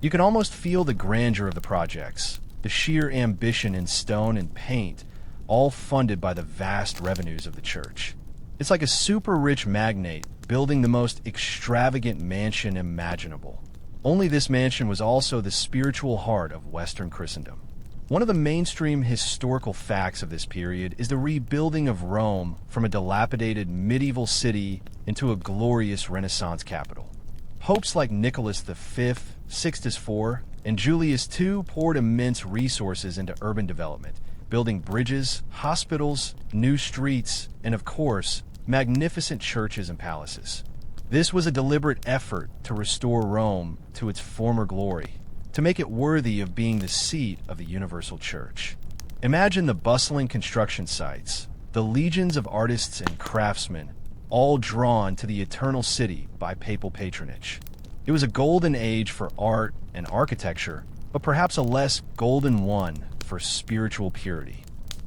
You can almost feel the grandeur of the projects, the sheer ambition in stone and paint, all funded by the vast revenues of the church. It's like a super-rich magnate building the most extravagant mansion imaginable. Only this mansion was also the spiritual heart of Western Christendom. One of the mainstream historical facts of this period is the rebuilding of Rome from a dilapidated medieval city into a glorious Renaissance capital. Popes like Nicholas V, Sixtus IV, and Julius II poured immense resources into urban development, building bridges, hospitals, new streets, and of course, magnificent churches and palaces. This was a deliberate effort to restore Rome to its former glory, to make it worthy of being the seat of the universal church. Imagine the bustling construction sites, the legions of artists and craftsmen, all drawn to the eternal city by papal patronage. It was a golden age for art and architecture, but perhaps a less golden one for spiritual purity.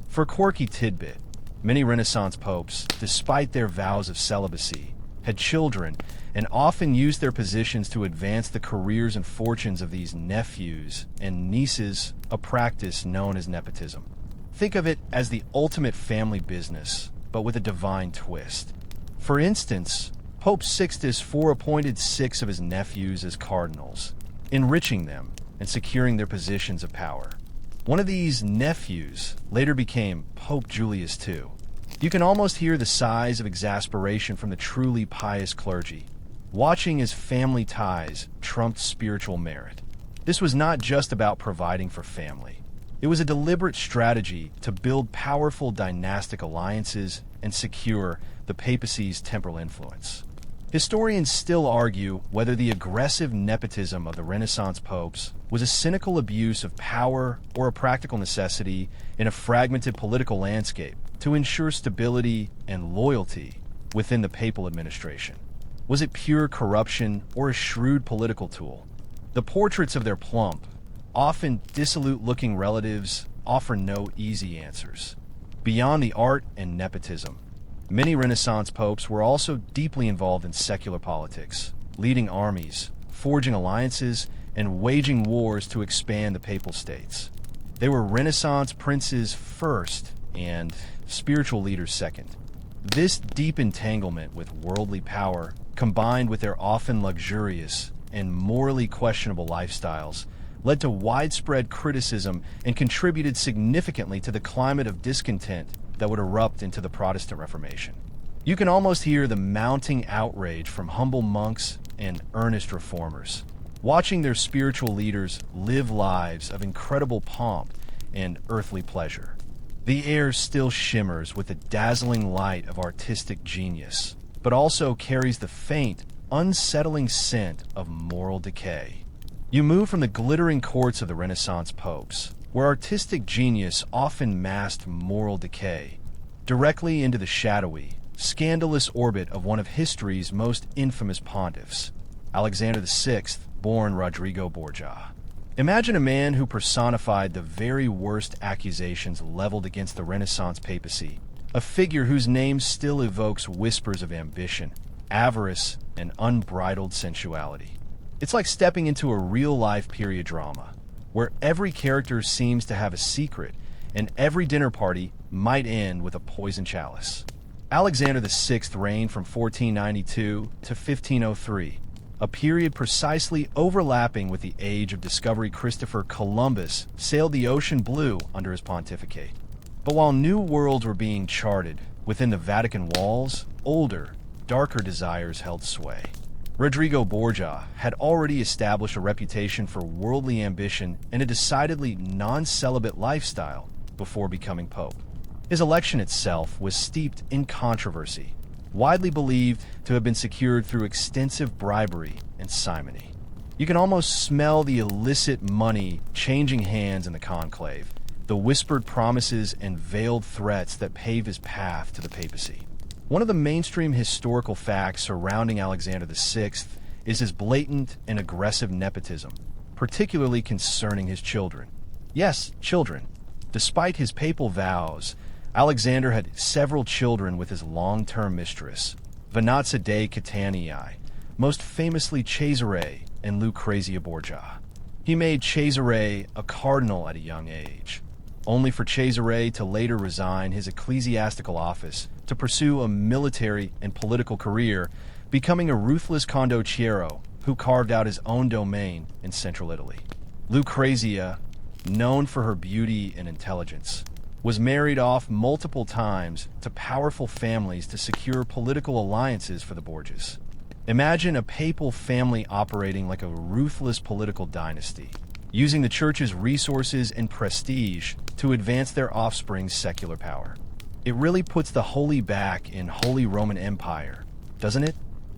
For a quirky tidbit, many Renaissance popes, despite their vows of celibacy, had children and often used their positions to advance the careers and fortunes of these nephews and nieces, a practice known as nepotism. Think of it as the ultimate family business, but with a divine twist. For instance, Pope Sixtus IV appointed 6 of his nephews as cardinals, enriching them and securing their positions of power. One of these nephews later became Pope Julius II. You can almost hear the sighs of exasperation from the truly pious clergy, watching as family ties trumped spiritual merit. This was not just about providing for family. It was a deliberate strategy to build powerful dynastic alliances and secure the papacy's temporal influence. Historians still argue whether the aggressive nepotism of the Renaissance popes was a cynical abuse of power or a practical necessity in a fragmented political landscape to ensure stability and loyalty within the papal administration. Was it pure corruption or a shrewd political tool? The portraits of their plump, often dissolute-looking relatives offer no easy answers. Beyond the art and nepotism, many Renaissance popes were also deeply involved in secular politics, leading armies, forging alliances, and waging wars to expand the papal states. They were Renaissance princes first and spiritual leaders second. This deep entanglement with worldly power, combined with their often luxurious and morally questionable lifestyles, led to widespread criticism and contributed significantly to the climate of discontent that would erupt into the Protestant Reformation. You can almost hear the mounting outrage from humble monks and earnest reformers, watching their spiritual leaders live lives of incredible pomp and earthly pleasure. The air still shimmers with the dazzling light of artistic genius, but also carries the faint, unsettling scent of moral decay. You move from the glittering courts of the Renaissance popes, where artistic genius often masked moral decay, directly into the shadowy, scandalous orbit of one of history's most infamous pontiffs, Alexander VI, born Rodrigo Borgia. Imagine a man who personified the very worst accusations leveled against the Renaissance papacy, a figure whose name still evokes whispers of ambition, avarice, and unbridled sensuality. It's like stepping into a real-life period drama, where every character seems to have a secret, and every dinner party might end with a poison chalice. Alexander VI reigned from 1492 to 1503, a period precisely overlapping with the age of discovery. Christopher Columbus sailed the ocean blue under his pontificate. But while new worlds were being charted within the Vatican walls, older, darker desires held sway. Rodrigo Borgia had already established a reputation for worldly ambition and a decidedly non-celibate lifestyle before becoming pope. His election itself was steeped in controversy, widely believed to have been secured through extensive bribery and simony. You can almost smell the illicit money changing hands in the conclave, the whispered promises and veiled threats that pave his path to the papacy. One of the mainstream historical facts surrounding Alexander VI is his blatant and aggressive nepotism, particularly concerning his children. Yes, children. Despite his papal vows, Alexander had several children with his long-term mistress, Venanza dei Catanii, most famously Cesare and Lucrezia Borgia. He made Cesare a cardinal at a young age, only for Cesare to later resign his ecclesiastical office to pursue a military and political career, becoming a ruthless condottiero who carved out his own domain in central Italy. Lucrezia, known for her beauty and intelligence, was married off multiple times to powerful families to secure political alliances for the Borgias. Imagine a papal family operating like a ruthless political dynasty, using the church's resources and prestige to advance their offspring's secular power. It really puts the holy back in Holy Roman Empire, doesn't it?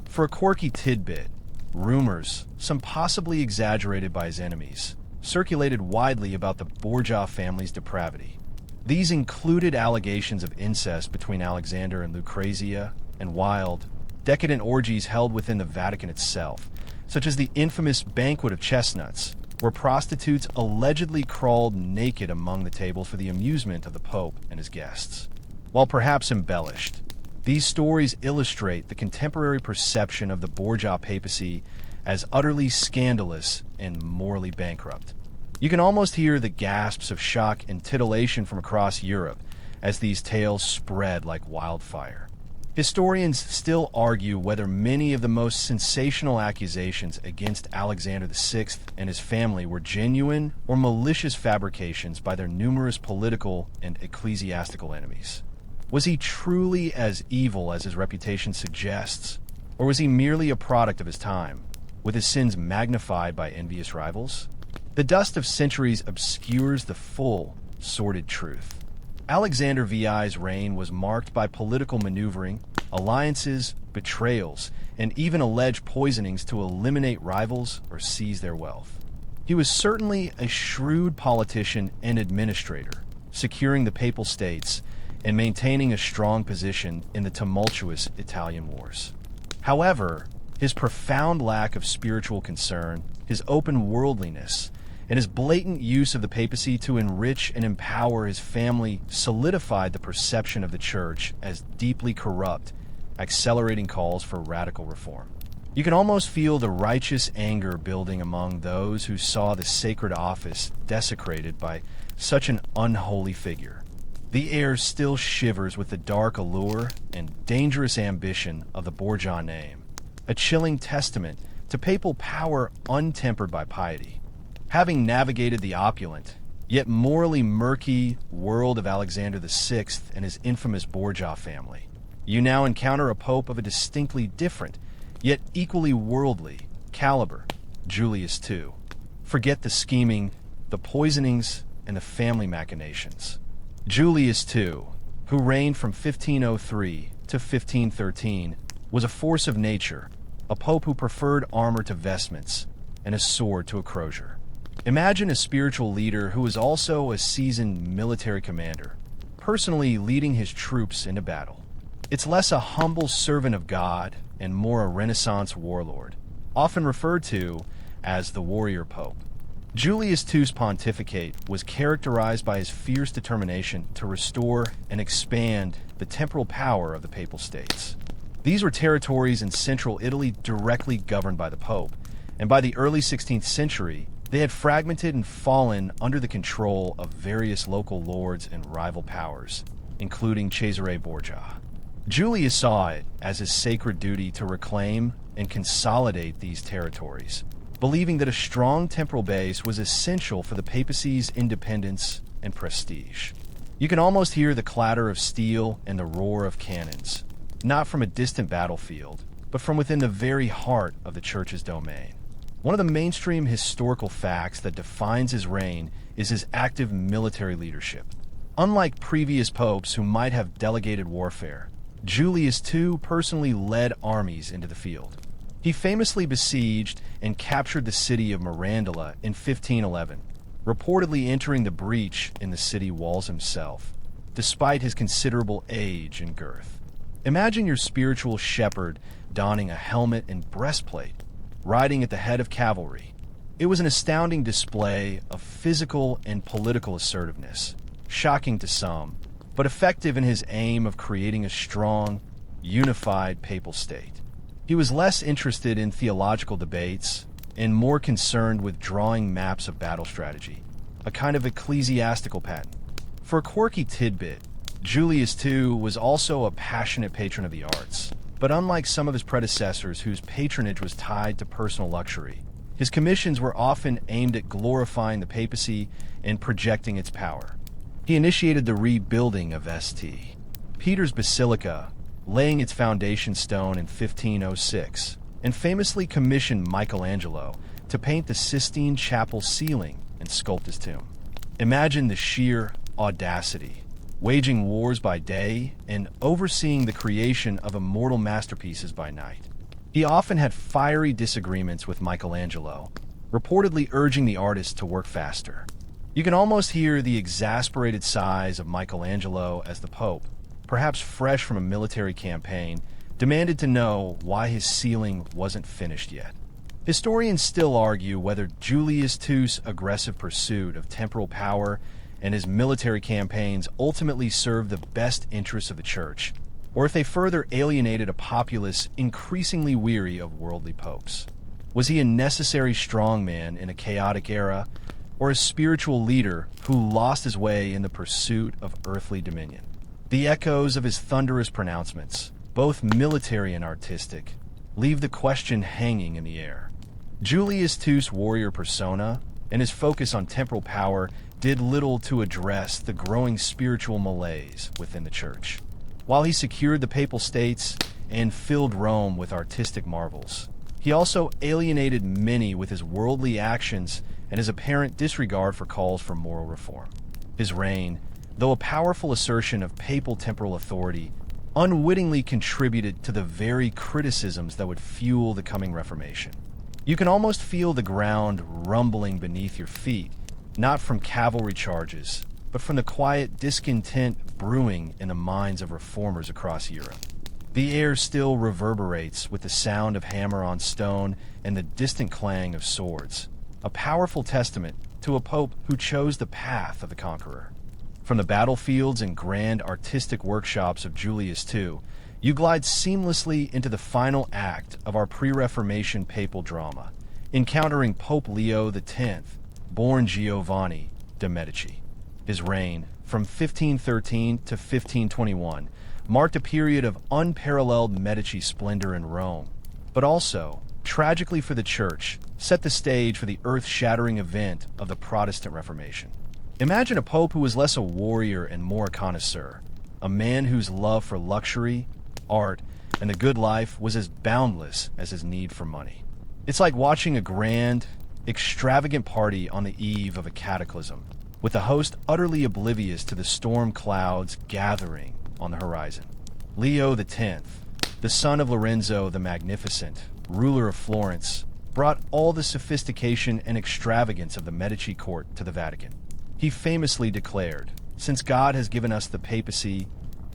For a quirky tidbit, rumors, some possibly exaggerated by his enemies, circulated widely about the Borgia family's depravity. These included allegations of incest between Alexander and Lucrezia, and wild, decadent orgies held within the Vatican itself, such as the infamous Banquet of Chestnuts, where prostitutes allegedly crawled naked among the tables for the amusement of the Pope and his guests. While perhaps embellished, these stories illustrate the contemporary perception of the Borgia papacy as utterly scandalous and morally bankrupt. You can almost hear the gasps of shock and titillation from across Europe as these tales spread like wildfire. Historians still argue whether many of the most sensational accusations against Alexander VI and his family were genuine or malicious fabrications by their numerous political and ecclesiastical enemies. Was he truly as evil as his reputation suggests, or was he merely a product of his time, with his sins magnified by envious rivals? The dust of centuries obscures the full, sordid truth. Alexander VI's reign was marked by political maneuvering, alliances, betrayals, and even alleged poisonings to eliminate rivals or seize their wealth. He was certainly a shrewd politician and administrator, securing the papal states and maintaining a strong position in the tumultuous Italian wars. However, his profound lack of spiritual concern, his open worldliness, and his blatant use of the papacy to enrich and empower his family solidified the perception of the church as deeply corrupt, accelerating calls for radical reform. You can almost feel the righteous anger building among those who saw the sacred office desecrated by such an unholy figure. The air still shivers with the dark allure and dangerous ambition of the Borgia name, a chilling testament to papal power untempered by piety. Having navigated the opulent, yet morally murky world of Alexander VI and his infamous Borgia family, you now encounter a pope of a distinctly different, yet equally worldly, caliber, Julius II. Forget the scheming, the poisonings, and the family machinations. Julius II, who reigned from 1503 to 1513, was a force of nature, a pope who preferred armor to vestments, and a sword to a crozier. Imagine a spiritual leader who is also a seasoned military commander, personally leading his troops into battle. It's less a humble servant of God and more a Renaissance warlord, often referred to as the warrior pope. Julius II's pontificate was characterized by his fierce determination to restore and expand the temporal power of the Papal States. These were territories in central Italy directly governed by the Pope, and by the early 16th century, they had fragmented and fallen under the control of various local lords and rival powers, including Cesare Borgia. Julius saw it as his sacred duty to reclaim and consolidate these territories, believing that a strong temporal base was essential for the papacy's independence and prestige. You can almost hear the clatter of steel and the roar of cannons, not from a distant battlefield, but from within the very heart of the church's domain. One of the mainstream historical facts that defines his reign is his active military leadership. Unlike previous popes who might have delegated warfare, Julius II personally led armies into the field. He famously besieged and captured the city of Mirandola in 1511, reportedly entering the breach in the city walls himself, despite his considerable age and girth. Imagine your spiritual shepherd donning a helmet and breastplate, riding at the head of cavalry. It was an astounding display of physical and political assertiveness, shocking to some, but effective in his aim of creating a strong, unified papal state. He was less interested in theological debates and more concerned with drawing maps of battle strategy, a kind of ecclesiastical pattern. For a quirky tidbit, Julius II was also a passionate patron of the arts, but unlike some of his predecessors whose patronage was tied to personal luxury, his commissions were often aimed at glorifying the papacy and projecting its power. He initiated the rebuilding of St. Peter's Basilica, laying its foundation stone in 1506, and famously commissioned Michelangelo to paint the Sistine Chapel ceiling and sculpt his tomb. Imagine the sheer audacity, waging wars by day and overseeing the creation of immortal masterpieces by night. He often had fiery disagreements with Michelangelo, reportedly urging the artist to work faster. You can almost hear the exasperated sighs of Michelangelo as the Pope, perhaps fresh from a military campaign, demanded to know why his ceiling wasn't finished yet. Historians still argue whether Julius II's aggressive pursuit of temporal power and his military campaigns ultimately served the best interests of the church, or if they further alienated a populace increasingly weary of worldly popes. Was he a necessary strongman in a chaotic era, or a spiritual leader who lost his way in the pursuit of earthly dominion? The echoes of his thunderous pronouncements, both military and artistic, leave the question hanging in the air. Julius II's warrior persona and his focus on temporal power did little to address the growing spiritual malaise within the church. While he secured the Papal States and filled Rome with artistic marvels, he also alienated many with his worldly actions and his apparent disregard for calls for moral reform. His reign, though a powerful assertion of papal temporal authority, unwittingly contributed to the very criticisms that would fuel the coming Reformation. You can almost feel the ground rumbling beneath your feet, not from cavalry charges, but from the quiet discontent brewing in the minds of reformers across Europe. The air still reverberates with the sound of hammer on stone and the distant clang of swords, a powerful testament to a pope who chose the path of the conqueror. From the battlefields and grand artistic workshops of Julius II, you glide seamlessly into the final act of our pre-Reformation papal drama, encountering Pope Leo X, born Giovanni de' Medici. His reign, from 1513 to 1521, marked a period of unparalleled Medici splendor in Rome, but also, tragically for the Church, set the stage for the earth-shattering event of the Protestant Reformation. Imagine a pope who was less a warrior and more a connoisseur, a man whose love for luxury, art, and the good life was as boundless as his need for money. It's like watching a grand, extravagant party on the eve of a cataclysm, with the host utterly oblivious to the storm clouds gathering on the horizon. Leo X, the son of Lorenzo the Magnificent, ruler of Florence, brought all the sophistication and extravagance of the Medici court to the Vatican. He famously declared, "Since God has given us the papacy,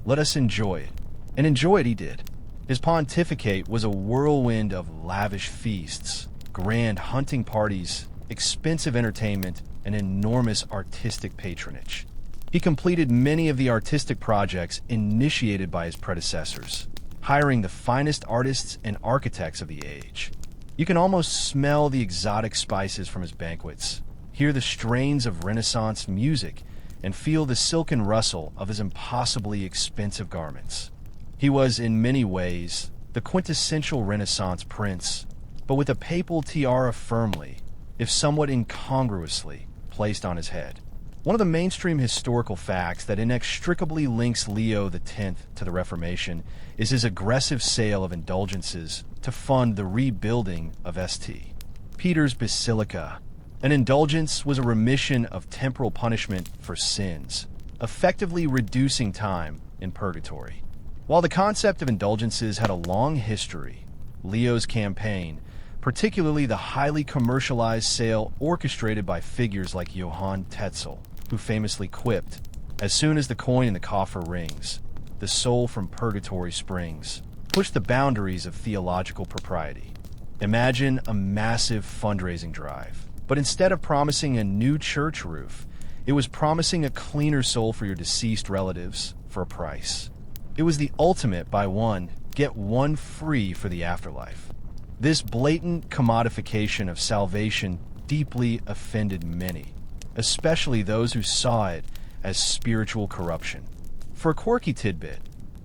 let us enjoy it." And enjoy it he did. His pontificate was a whirlwind of lavish feasts, grand hunting parties, expensive entertainment, and enormous artistic patronage. He completed many of the artistic projects initiated by his predecessors, hiring the finest artists and architects of the age. You can almost smell the exotic spices from his banquets, hear the strains of Renaissance music, and feel the silken rustle of his impossibly expensive garments. He was, in many ways, the quintessential Renaissance prince, but with a papal tiara firmly, if somewhat incongruously, placed on his head. One of the mainstream historical facts that inextricably links Leo X to the Reformation is his aggressive sale of indulgences to fund the rebuilding of St. Peter's Basilica. An indulgence was a remission of temporal punishment for sins, effectively reducing time in purgatory. While the concept of indulgences had a long history, Leo's campaign, particularly the highly commercialized sale orchestrated by figures like Johann Tetzel, who famously quipped, "As soon as the coin in the coffer rings, the soul from purgatory springs," pushed the boundaries of theological propriety. Imagine a massive fundraising drive, but instead of promising a new church roof, it was promising a cleaner soul for your deceased relatives for a price. It was the ultimate buy one, get one free for the afterlife. This blatant commodification of salvation deeply offended many, especially those who saw it as spiritual corruption. For a quirky tidbit,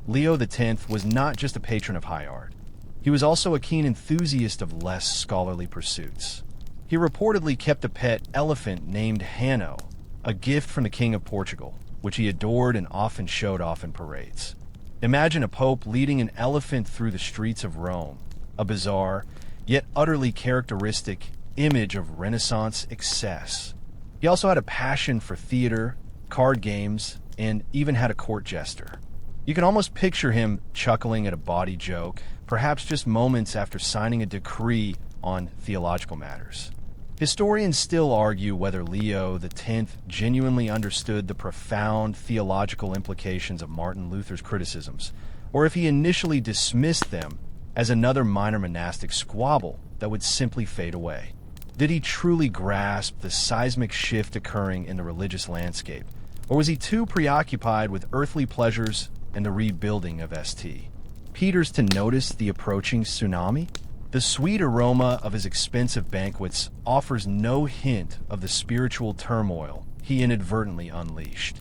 Leo X was not just a patron of high art. He was also a keen enthusiast of less scholarly pursuits. He reportedly kept a pet elephant named Hanno, a gift from the King of Portugal, which he adored and often showed off in parades. Imagine a pope leading an elephant through the streets of Rome, a bizarre, yet utterly characteristic image of Renaissance excess. He also had a passion for theater, card games, and even had a court jester. You can almost picture him chuckling at a bawdy joke, perhaps just moments after signing a decree on theological matters. Historians still argue whether Leo X genuinely understood the profound theological implications of Martin Luther's criticisms, or if he initially dismissed them as another minor monastic squabble that would simply fade away. Did he truly grasp the seismic shift occurring in the religious landscape, or was he too preoccupied with earthly pleasures and the rebuilding of St. Peter's to notice the approaching tsunami? The sweet aroma of his expensive banquets offers no hint of the spiritual turmoil he inadvertently unleashed.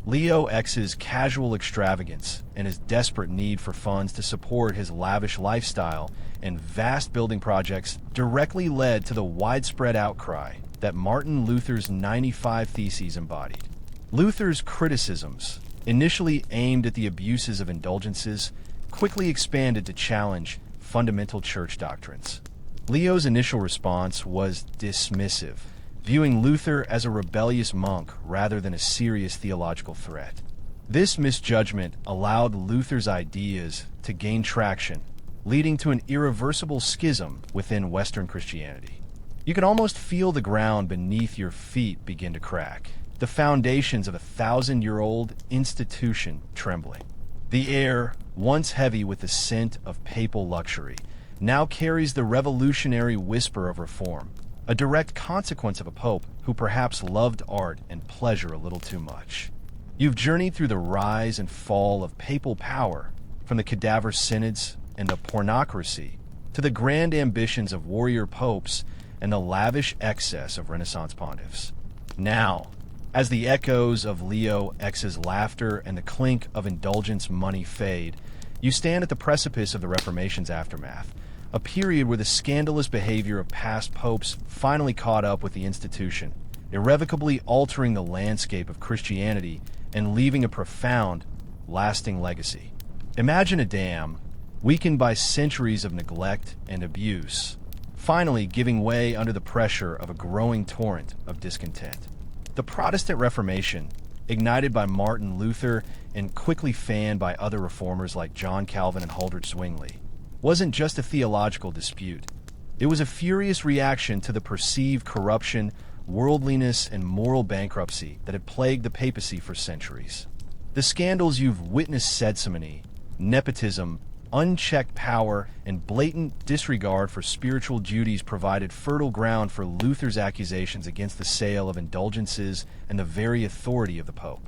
Leo X's casual extravagance and his desperate need for funds to support his lavish lifestyle and vast building projects directly led to the widespread outcry that Martin Luther's 95 Theses embodied. Luther's criticisms, initially aimed at the abuses of indulgences, quickly expanded to challenge fundamental church doctrines. Leo's initial response was dismissive, viewing Luther as a rebellious monk rather than a serious theological threat. This misjudgment allowed Luther's ideas to gain traction, leading to an irreversible schism within Western Christianity. You can almost feel the ground beneath your feet begin to crack, the foundations of a 1,000-year-old institution trembling. The air, once heavy with the scent of papal luxury, now carries the revolutionary whisper of reform, a direct consequence of a pope who perhaps loved art and pleasure a little too much. You've journeyed through the rise and fall of papal power, from the cadaver synods and the pornocracy to the grand ambitions of warrior popes and the lavish excess of Renaissance pontiffs. Now, as the echoes of Leo X's laughter and the clink of indulgence money fade, you stand at the precipice of the Reformation's aftermath, a period where the scandalous behavior of past popes finally caught up with the institution, irrevocably altering the landscape of Christianity and leaving a profound, lasting legacy. Imagine a dam, weakened by centuries of neglect and abuse, finally giving way under the pressure of a growing torrent of discontent. The Protestant Reformation, ignited by Martin Luther and quickly fanned by other reformers like John Calvin and Huldrych Zwingli, wasn't just a theological dispute. It was a furious reaction to the perceived corruption, worldliness, and moral bankruptcy that had plagued the papacy for centuries. The scandals you've witnessed, sedtimony, nepotism, unchecked power, and blatant disregard for spiritual duties, provided fertile ground for Luther's accusations against the sale of indulgences and the very authority of the Pope.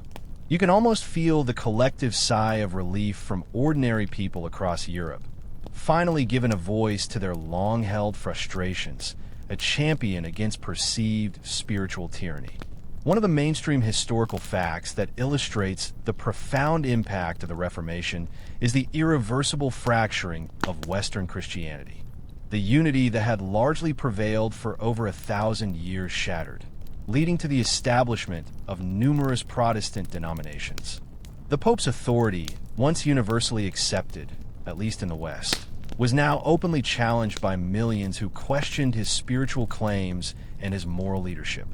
You can almost feel the collective sigh of relief from ordinary people across Europe, finally given a voice to their long-held frustrations, a champion against perceived spiritual tyranny. One of the mainstream historical facts that illustrates the profound impact of the Reformation is the irreversible fracturing of Western Christianity. The unity that had largely prevailed for over 1,000 years shattered, leading to the establishment of numerous Protestant denominations. The Pope's authority, once universally accepted, at least in the West, was now openly challenged by millions who questioned his spiritual claims and his moral leadership.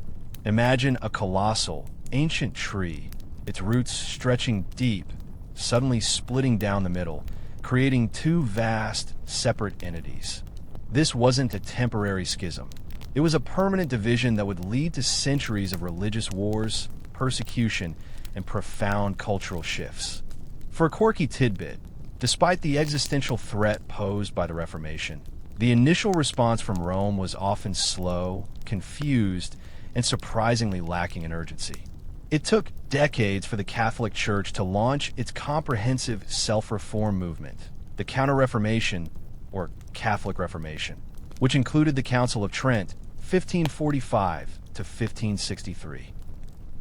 Imagine a colossal, ancient tree, its roots stretching deep, suddenly splitting down the middle, creating two vast, separate entities. This wasn't a temporary schism. It was a permanent division that would lead to centuries of religious wars, persecution, and profound cultural shifts. For a quirky tidbit, despite the existential threat posed by the Reformation, the initial response from Rome was often slow, confused, and surprisingly lacking in urgency. It took decades for the Catholic Church to launch its comprehensive self-reform movement, the Counter-Reformation, or Catholic Reformation, which included the Council of Trent, 1545 to 1563.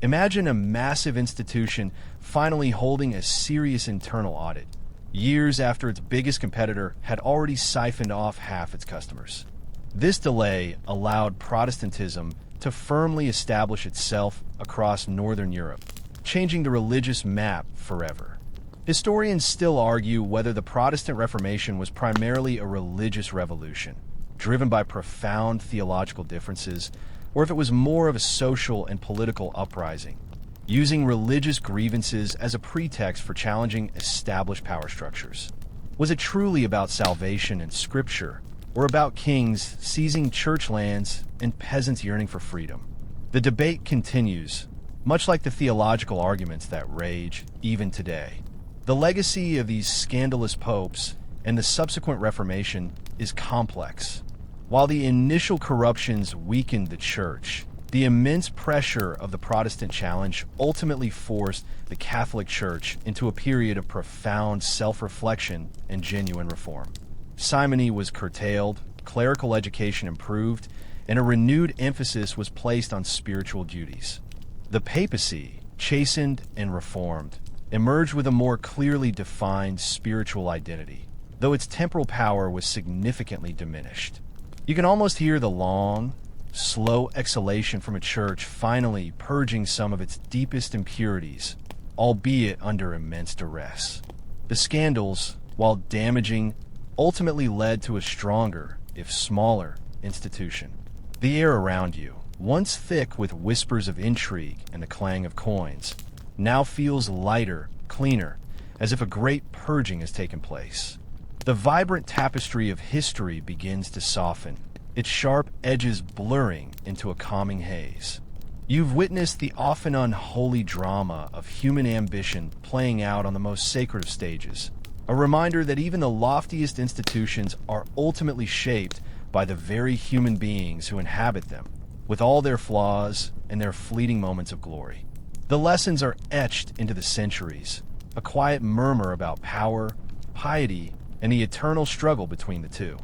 Imagine a massive institution finally holding a serious internal audit, years after its biggest competitor had already siphoned off half its customers. This delay allowed Protestantism to firmly establish itself across Northern Europe, changing the religious map forever. Historians still argue whether the Protestant Reformation was primarily a religious revolution, driven by profound theological differences, or if it was more of a social and political uprising, using religious grievances as a pretext for challenging established power structures. Was it truly about salvation and scripture, or about kings seizing church lands and peasants yearning for freedom? The debate continues, much like the theological arguments that rage even today. The legacy of these scandalous popes and the subsequent Reformation is complex. While the initial corruptions weakened the church, the immense pressure of the Protestant challenge ultimately forced the Catholic Church into a period of profound self-reflection and genuine reform. Simony was curtailed, clerical education improved, and a renewed emphasis was placed on spiritual duties. The papacy, chastened and reformed, emerged with a more clearly defined spiritual identity, though its temporal power was significantly diminished. You can almost hear the long, slow exhalation from a church finally purging some of its deepest impurities, albeit under immense duress. The scandals, while damaging, ultimately led to a stronger, if smaller, institution. The air around you, once thick with whispers of intrigue and the clang of coins, now feels lighter, cleaner, as if a great purging has taken place. The vibrant tapestry of history begins to soften, its sharp edges blurring into a calming haze. You've witnessed the often unholy drama of human ambition playing out on the most sacred of stages, a reminder that even the loftiest institutions are ultimately shaped by the very human beings who inhabit them, with all their flaws and their fleeting moments of glory. The lessons are etched into the centuries, a quiet murmur about power, piety, and the eternal struggle between the two.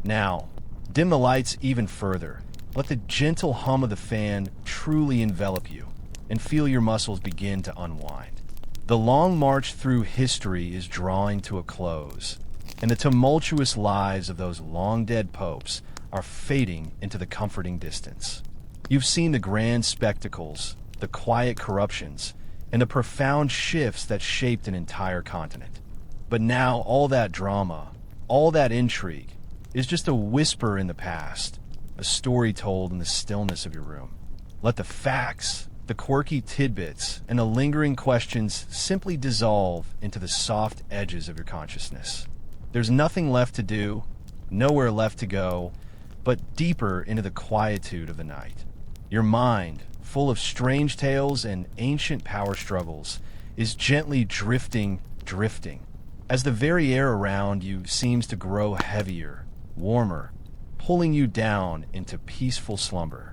Now, dim the lights even further. Let the gentle hum of the fan truly envelop you, and feel your muscles begin to unwind. The long march through history is drawing to a close, and the tumultuous lives of those long-dead popes are fading into the comforting distance. You've seen the grand spectacles, the quiet corruptions, and the profound shifts that shaped an entire continent. But now all that drama, all that intrigue, is just a whisper in the past, a story told in the stillness of your room. Let the facts, the quirky tidbits, and the lingering questions simply dissolve into the soft edges of your consciousness. There's nothing left to do, nowhere left to go, but deeper into the quietude of the night. Your mind, full of strange tales and ancient power struggles, is gently drifting, as the very air around you seems to grow heavier, warmer, pulling you down into peaceful slumber.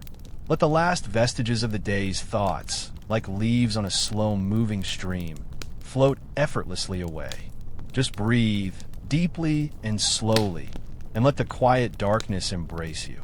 Let the last vestiges of the day's thoughts, like leaves on a slow-moving stream, float effortlessly away. Just breathe deeply and slowly, and let the quiet darkness embrace you.